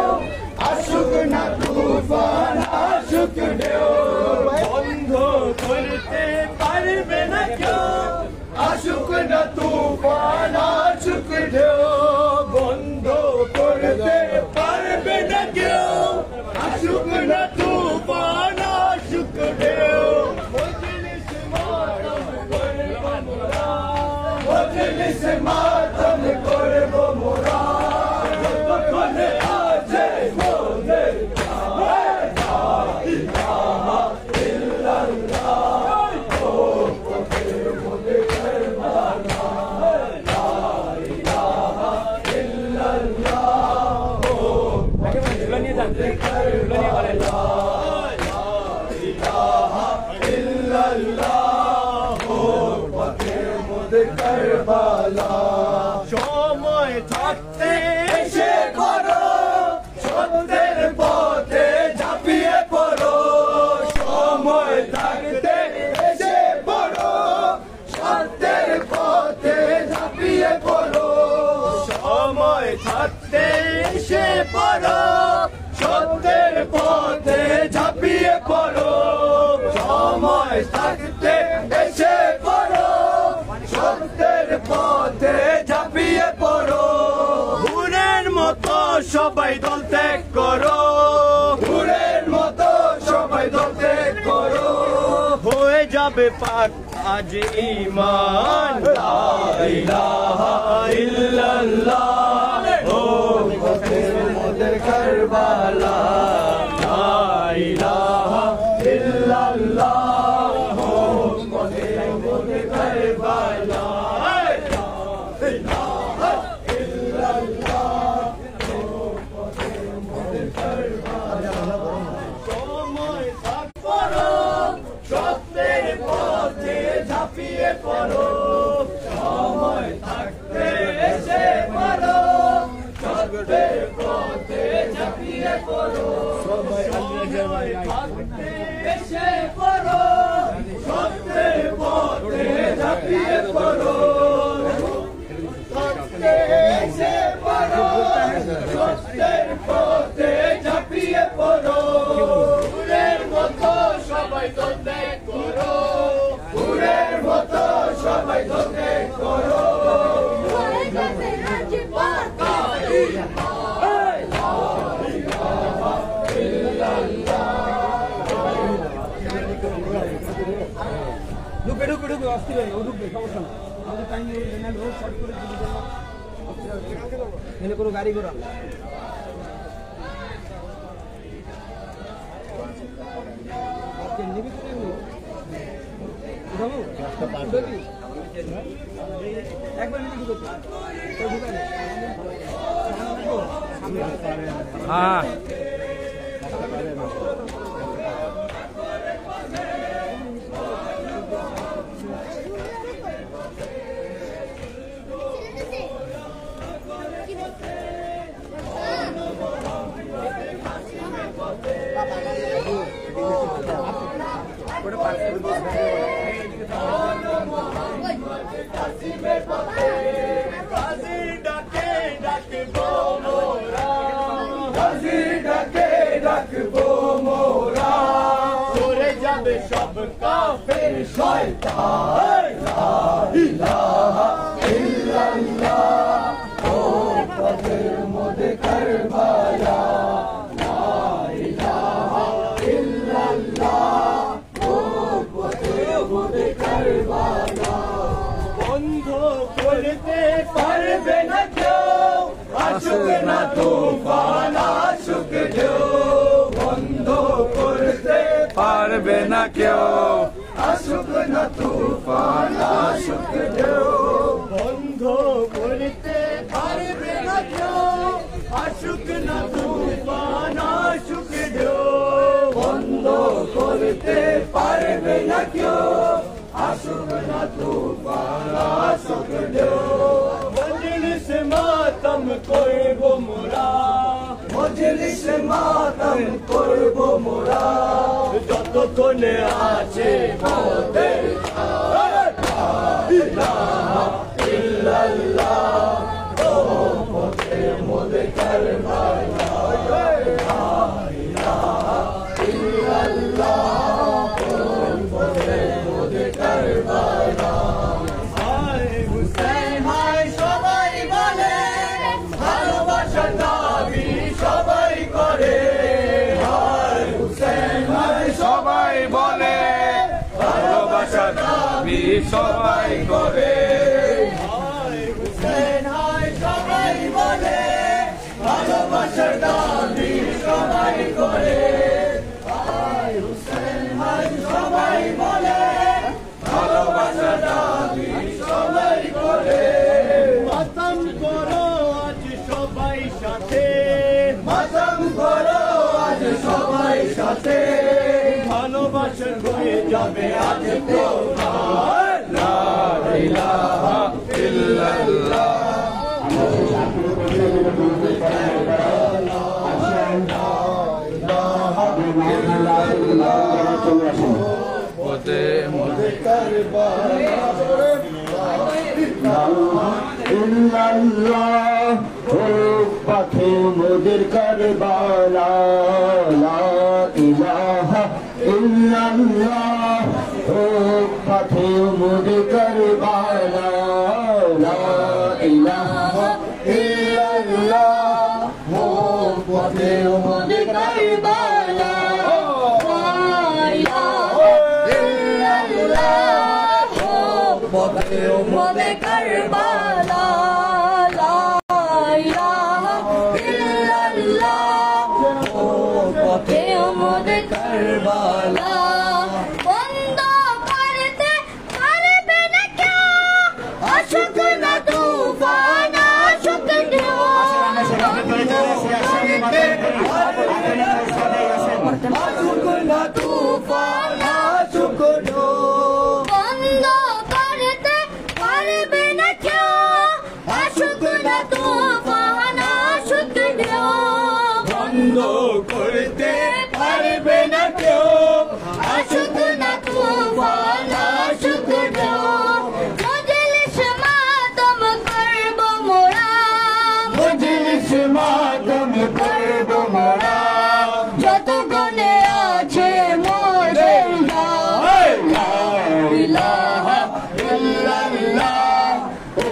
আশুক না তুফান আশুক ঢেউ বন্ধ করতে পারবে না কেউ আশুক না তুফান আশুক ঢেউ বন্ধ করতে পারবে না কেউ আশুক না তুফান আশুক ঢেউ মজলিস মাতম করবো মোরা যতক্ষণে আছে মোদের লা ইলাহা ইল্লাল্লাহ ও পথের মধ্যে কারবালা লা ইলাহা ইল্লাল্লাহ ও পথের মধ্যে কারবালা লা ইলাহা ইল্লাল্লাহ ও পথের মধ্যে কারবালা সময় থাকতে এসে করো সত্যের পথে ঝাঁপিয়ে পড়ো সময় থাকতে এসে পড়ো সত্যের পথে ঝাঁপিয়ে পড়ো সময় থাকতে এসে পড়ো সত্যের পথে ঝাঁপিয়ে পড়ো সময় থাকতে এসে পড়ো সত্যের পথে ঝাঁপিয়ে পড়ো ভুরের মতো সবাই দল ত্যাগ করো ভুরের মতো সবাই দল ত্যাগ করো হয়ে যাবে পাক আজ ঈমান লা ইলাহা ইল্লাল্লাহ ও পথের মধ্যে কারবালা লা ইলাহা ইল্লাল্লাহ ও পথের মধ্যে কারবালা সত্যের পথে ঝাঁপিয়ে পড়ো সময় থাকতে এসে পড়ো সত্যের পথে ঝাঁপিয়ে পড়ো সময় থাকতে এসে পড়ো সত্যের পথে ঝাঁপিয়ে পড়ো থাকতে এসে পড়ো সত্যের পথে ঝাঁপিয়ে পড়ো ভুরের মতো সবাই তো ত্যাগ করো ভুরের মতো সবাই তো ত্যাগ করো ঢুকবে অস্থির হয়ে ঢুকবে সমস্যা না আমাদের টাইম রোড শর্ট করে এনে কোনো গাড়ি ঘোড়া নিবি উঠাবো একবার নিবি ঢুকবে হ্যাঁ সব কাফের শয়তান লা ইলাহা ইল্লাল্লাহ ও পথের মধ্যে কারবালা লা ইলাহা ইল্লাল্লাহ পারবে না কেউ, আসুক না তুফান আসুক ঢেউ, বন্ধ করতে পারবে না কেউ, আসুক না তুফান আসুক ঢেউ, বন্ধ করতে পারবে না কেউ, আসুক না তুফান আসুক ঢেউ, মজলিস মাতম করব মোরা, মজলিস মাতম করব মোরা, যতক্ষণে আছে মোদের ইলাহা ইল্লাল্লাহ, ও মোদের কারবালা, ইলাহা ইল্লাল্লাহ, মোদের কারবালা। হায় হুসেন হায় সবাই বলে, ভালোবাসার দাবি সবাই করে, হায় হুসেন হায় সবাই বলে, ভালোবাসার দাবি সবাই করে, হায় হুসেন হায় সবাই বলে, ভালোবাসার দাবি সবাই করে, হায় হুসেন হায় সবাই বলে, ভালোবাসার দাবি সবাই করে, মাতম করো আজ সবাই সাথে, মাতম করো আজ সবাই সাথে, ভালোবাসার হয়ে যাবে আজ প্রমাণ, লা ইলাহা ইল্লাল্লাহ, মোদে মোদে ইল্লাল্লাহ, ও পথে মোদের কারবালা, লা ইলাহা ইল্লাল্লাহ, ও পথে মোদের কারবালা, লা ইলাহা ইল্লাল্লাহ, ও পথে মোদের কারবালা, লা ইলাহা ইল্লাল্লাহ, ও পথে মোদের কারবালা, লা ইলাহা ইল্লাল্লাহ, ও পথে মোদের কারবালা, বন্ধ করতে পারবে না কেউ, আসুক না তুফান আসুক ঢেউ, আসুক না তুফান আসুক ঢেউ, বন্ধ করতে পারবে না কেউ, আসুক না তুফান আসুক ঢেউ, বন্ধ করতে পারবে না কেউ, আসুক না তুফান আসুক ঢেউ, মজলিস মাতম করব মোরা, মজলিস মাতম করব মোরা, যতক্ষণে আছে মোদের লা ইলাহা ইল্লাল্লাহ, ও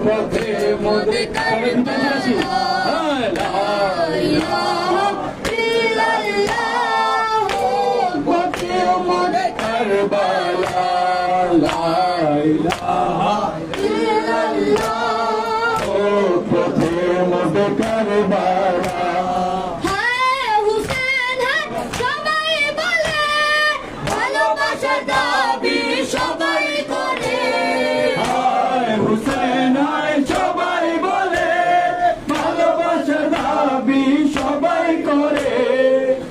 পথে মোদের কারবালা, লা ইলাহা ইল্লাল্লাহ, ও পথে মোদের কারবালা, লা ইলাহা ইল্লাল্লাহ, ও পথে মোদের কারবালা, হায় হুসেন হায় সবাই বলে, ভালোবাসার দাবি সবাই করে, হায় হুসেন হায় সবাই বলে, ভালোবাসার দাবি সবাই করে,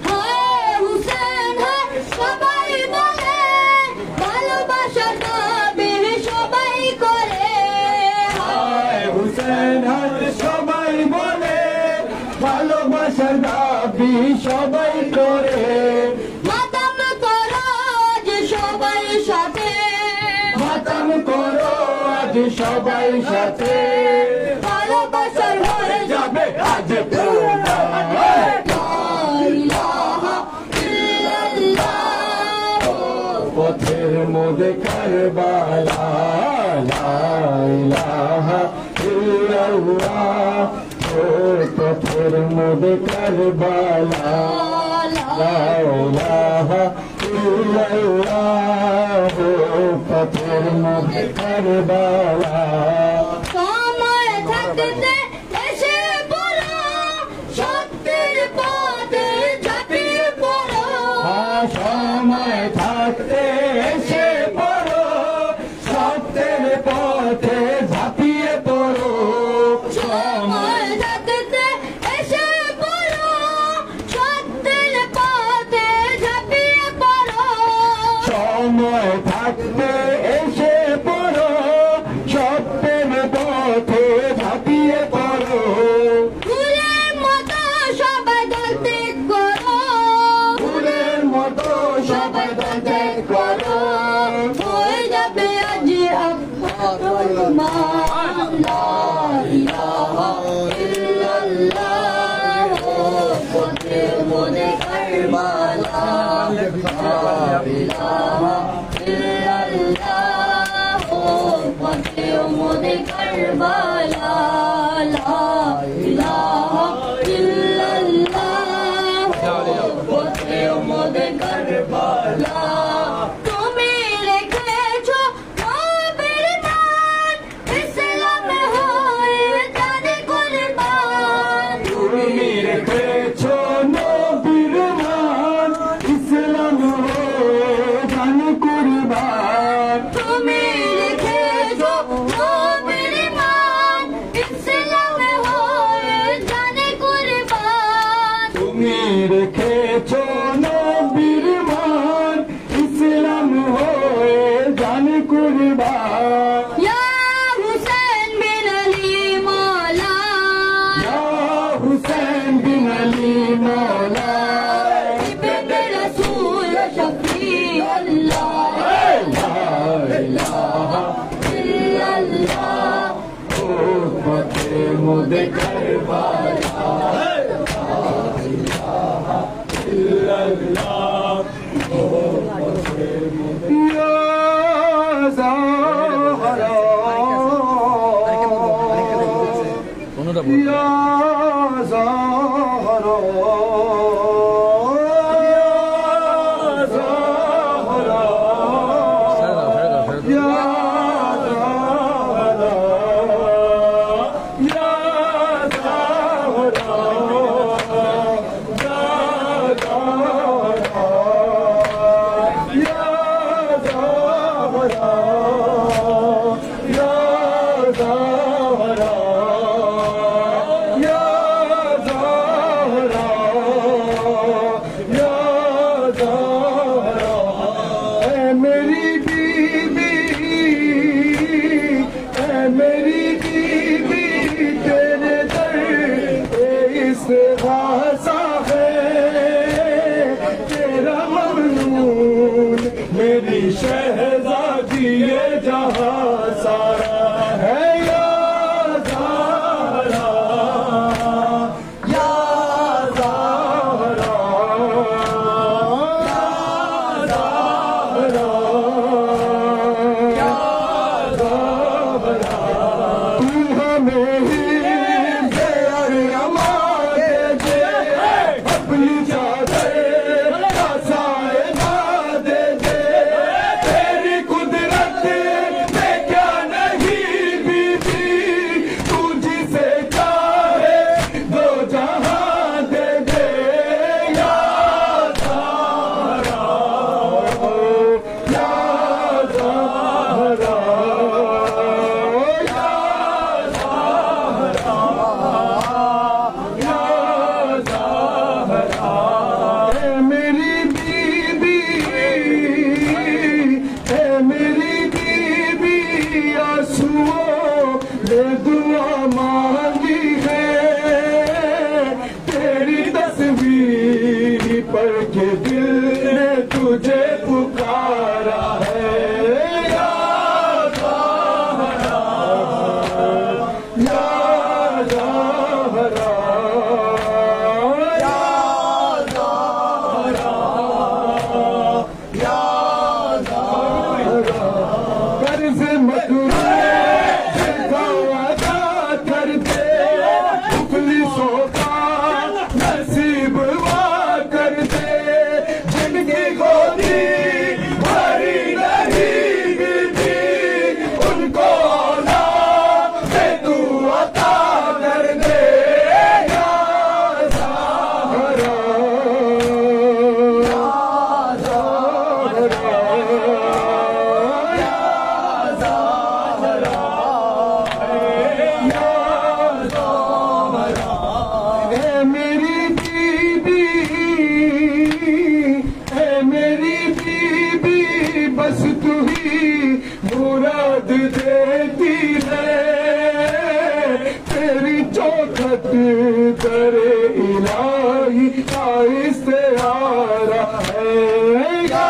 হায় হুসেন হায় সবাই বলে, ভালোবাসার দাবি সবাই করে, হায় হুসেন হায় সবাই বলে, ভালোবাসার দাবি সবাই করে, মাতম করো আজ সবাই সাথে, মাতম করো আজ সবাই সাথে, ভালোবাসার হয়ে যাবে আজ প্রমাণ, লা ইলাহা ইল্লাল্লাহ, পথের মোদে কারবালা, লা ইলাহা ইল্লাল্লাহ, ও পথের মোদে কারবালা, লা ইলাহা ইল্লাল্লাহ, ও পথের মোদে কারবালা, সময় থাকতে এসে পড়ো, সত্যের পথে ঝাঁপিয়ে পড়ো, সময় সময় থাকতে এসে পড়ো, সত্যের পথে ঝাঁপিয়ে পড়ো। সময় থাকতে এসে পড়ো, সত্যের পথে ঝাঁপিয়ে পড়ো। সময় থাকতে এসে পড়ো, সত্যের পথে ঝাঁপিয়ে পড়ো। ফুলের মতো সবাই দল ত্যাগ করো, ফুলের মতো সবাই দল ত্যাগ করো। হয়ে যাবে আজ মুসলমান। লা ইলাহা ইল্লাল্লাহ, পথে মোদে কারবালা। লা ইলাহা ইল্লাল্লাহ, পথে মোদে কারবালা। লা ইলাহা ইল্লাল্লাহ, পথে মোদে কারবালা। তুমি রেখেছো নবীর মান, ইসলামে হয়ে জানে কুরবান। তুমি রেখেছো নবীর মান, ইসলাম জান কুরবান। তুমি রেখেছো নবীর মান, ইসলামে হয়ে জানে কুরবান। তুমি রেখেছো নবীর মান, ইসলাম হয়ে জান কুরবান। ইয়া হুসেন বিন আলী মওলা, ইয়া হুসেন বিন আলী মওলা, ইবনে রাসূল শফি আল্লাহ। লা ইলাহা ইল্লাল্লাহ, ও পথে মোদে কারবালা। ইয়া যাহরা, ইয়া যাহরা, मेरी शहजादी ये जहां सारा है। या ज़हरा, या ज़हरा, या ज़हरा, या ज़हरा, तू हमें ही प्यार हमारे दे, अपनी चादर का साया दे दे। तेरी कुदरत में क्या नहीं बीती, तू जिसे चाहे दो जहां दे दे। या ज़हरा, या ज़हरा, या ज़हरा, या ज़हरा, ऐ मेरी बीबी, ऐ मेरी बीबी, आंसुओं ने दुआ मांगी है। तेरी तस्वीर पढ़ के दिल ने तुझे पुकारा है। या ज़हरा, या ज़हरा, या ज़हरा, या ज़हरा, कर्ज़ मजबूर का वादा कर दे, मुफलिसों का नसीब वा कर दे। जिनकी गोदी करे इलाही का इस्तिआरा है या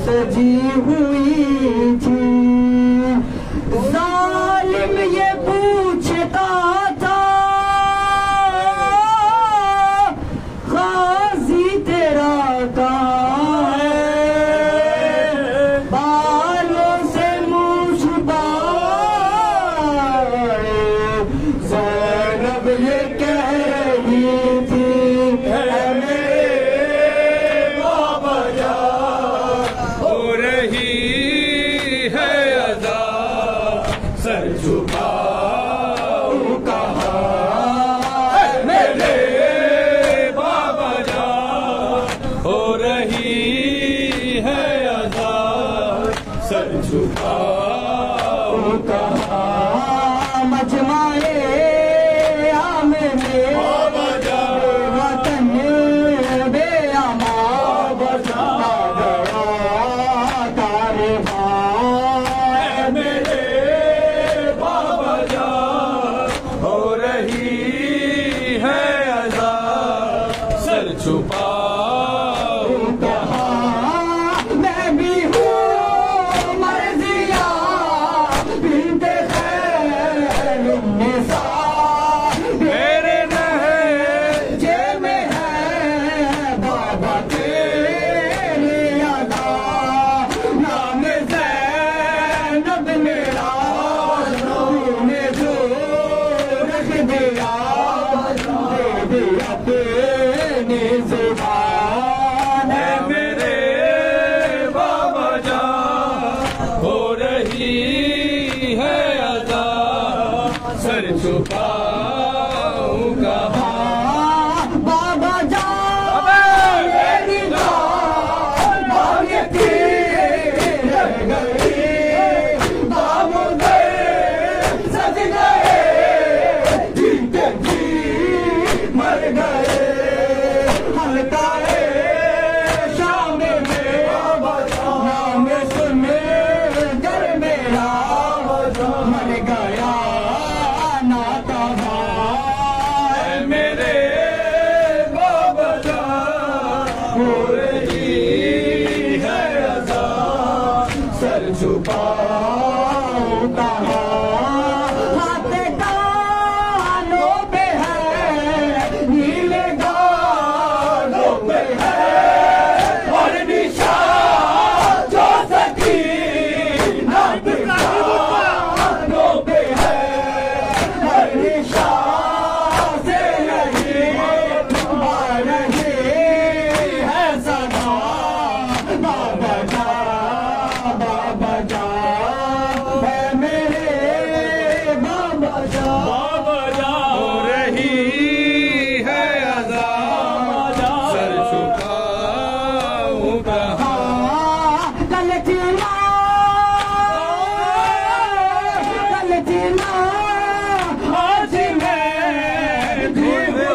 सजी हुई थी जालिम ये पूछता था गाजी तेरा कहाँ है बालों से मुँह छुपाए ज़ैनब ये कह रही थी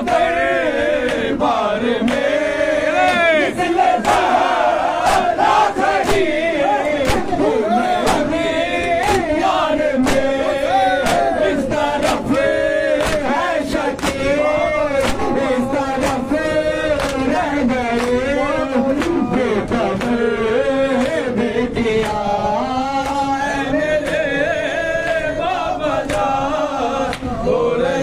दरबार में मिसले ज़हरा खड़ी यार में इस तरफ है शकीर इस तरफ रह गए बेटा बेटिया मेरे बाबा जान बोले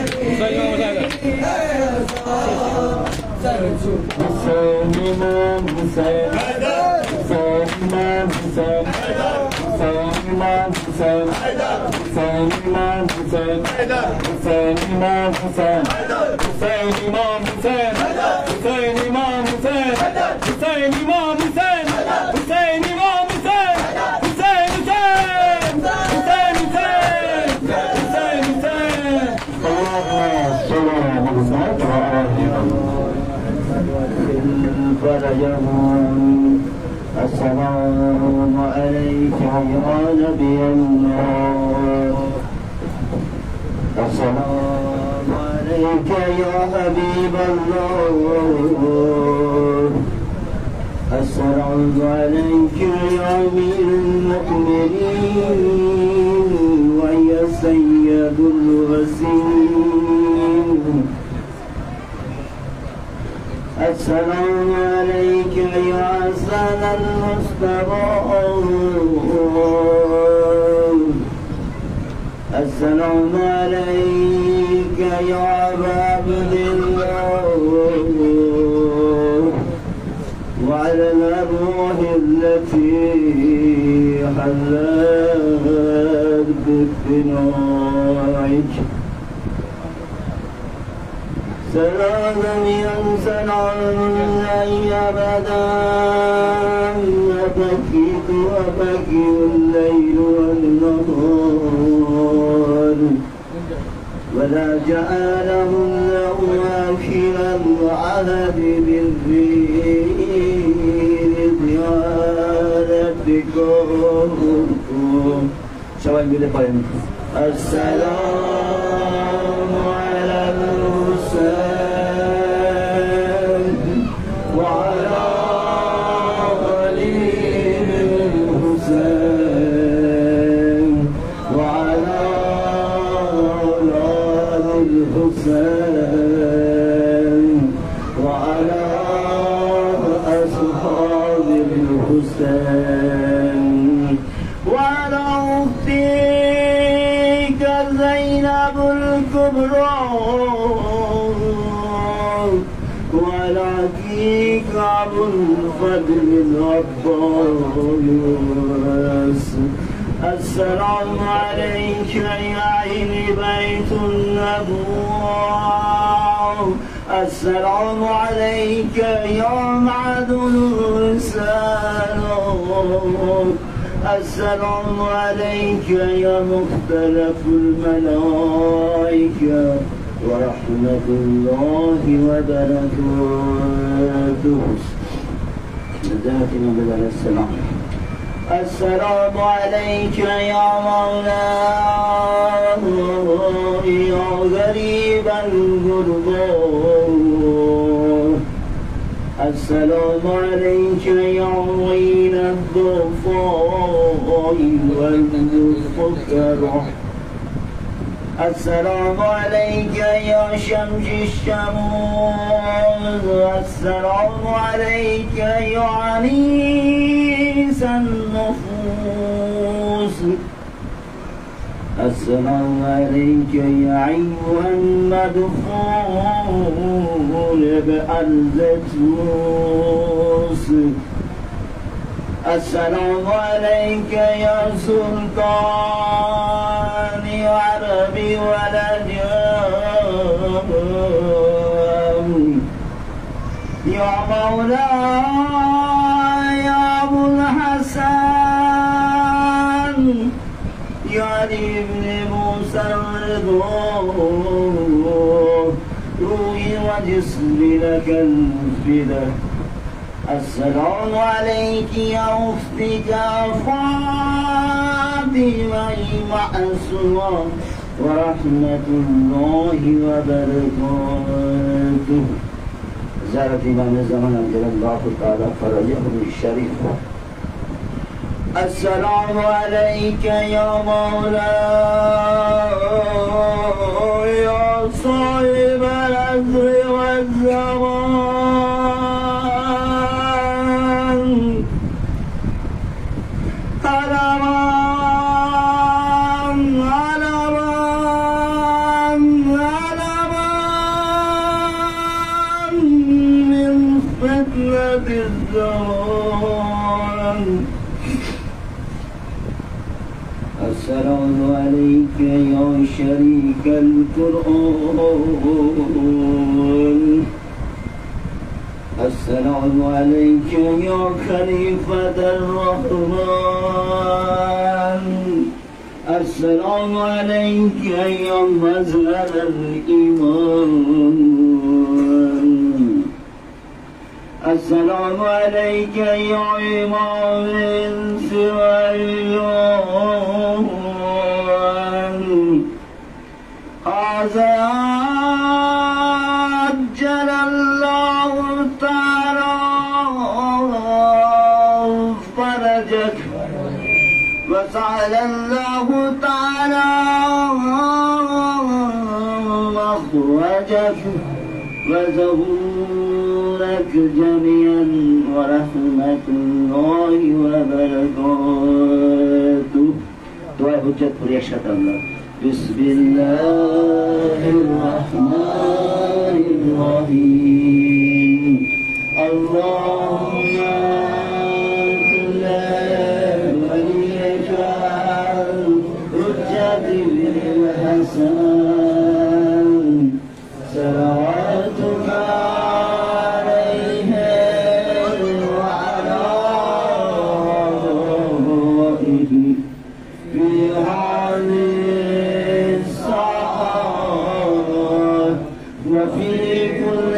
Hüseyin İmam Hüseyin Hüseyin İmam Hüseyin Hüseyin İmam Hüseyin Hüseyin İmam Hüseyin Hüseyin İmam Hüseyin Hüseyin İmam Hüseyin Hüseyin İmam Hüseyin Hüseyin İmam Hüseyin Hüseyin İmam Hüseyin Hüseyin Hüseyin Hüseyin Hüseyin Allah'a السلام عليك يا نبي الله السلام عليك يا حبيب الله السلام عليك يا أمير المؤمنين ويا سيد الوسيم السلام عليك يا حسن المصطفى السلام عليك يا أبا عبد الله وعلى الأرواح التي حلت بفنائك سلاما ينزل علي أبدا أبكيت وأبكي الليل والنهار ولا جعله الله آخر العهد بالدين زيارتكم সবাই মিলে পড়েন আসসালামু আলা وعلى أصحاب الحسين وعلى أختك زينب الكبرى وعلى أخيك أبو الفضل العباس السلام عليك يا أهل بيت النبوة السلام عليك يا معدن الرسالة السلام عليك يا مختلف الملائكة ورحمة الله وبركاته جزاكم الله السلام السلام عليك يا مولاي يا غريب الغرباء السلام عليك يا معين الضعفاء والفقراء السلام عليك يا شمس الشموس السلام عليك يا عنيس النفوس السلام عليك يا أيها المدفون بأرض موسى السلام عليك يا سلطان يا عربي والأجام يا مولاي يا أبو الحسن يا علي بن موسى الرضا روحي وجسمي لك الفداء السلام عليك يا أختي فاطمة المعصومة ورحمة الله وبركاته زارت إمام الزمان عجل الله تعالى فرجه الشريف. السلام عليك يا مولاي يا صاحب العصر والزمان. ألمان ألمان ألمان من فتنة الزمان. السلام عليك يا شريك القرآن. السلام عليك يا خليفة الرحمن. السلام عليك يا مظهر الإيمان. السلام عليك يا إمام الإنس والجن. هذا عجل الله تعالى فرجك وسعد الله تعالى مخرجك وزهورك جميعا ورحمة الله وبركاته. دعاء حجت فريشة الله. بسم الله الرحمن الرحيم. اللهم صل وليجعل حجتي بالحسن صلواتك عليه وعلى آله في هذه الساعات وفي كل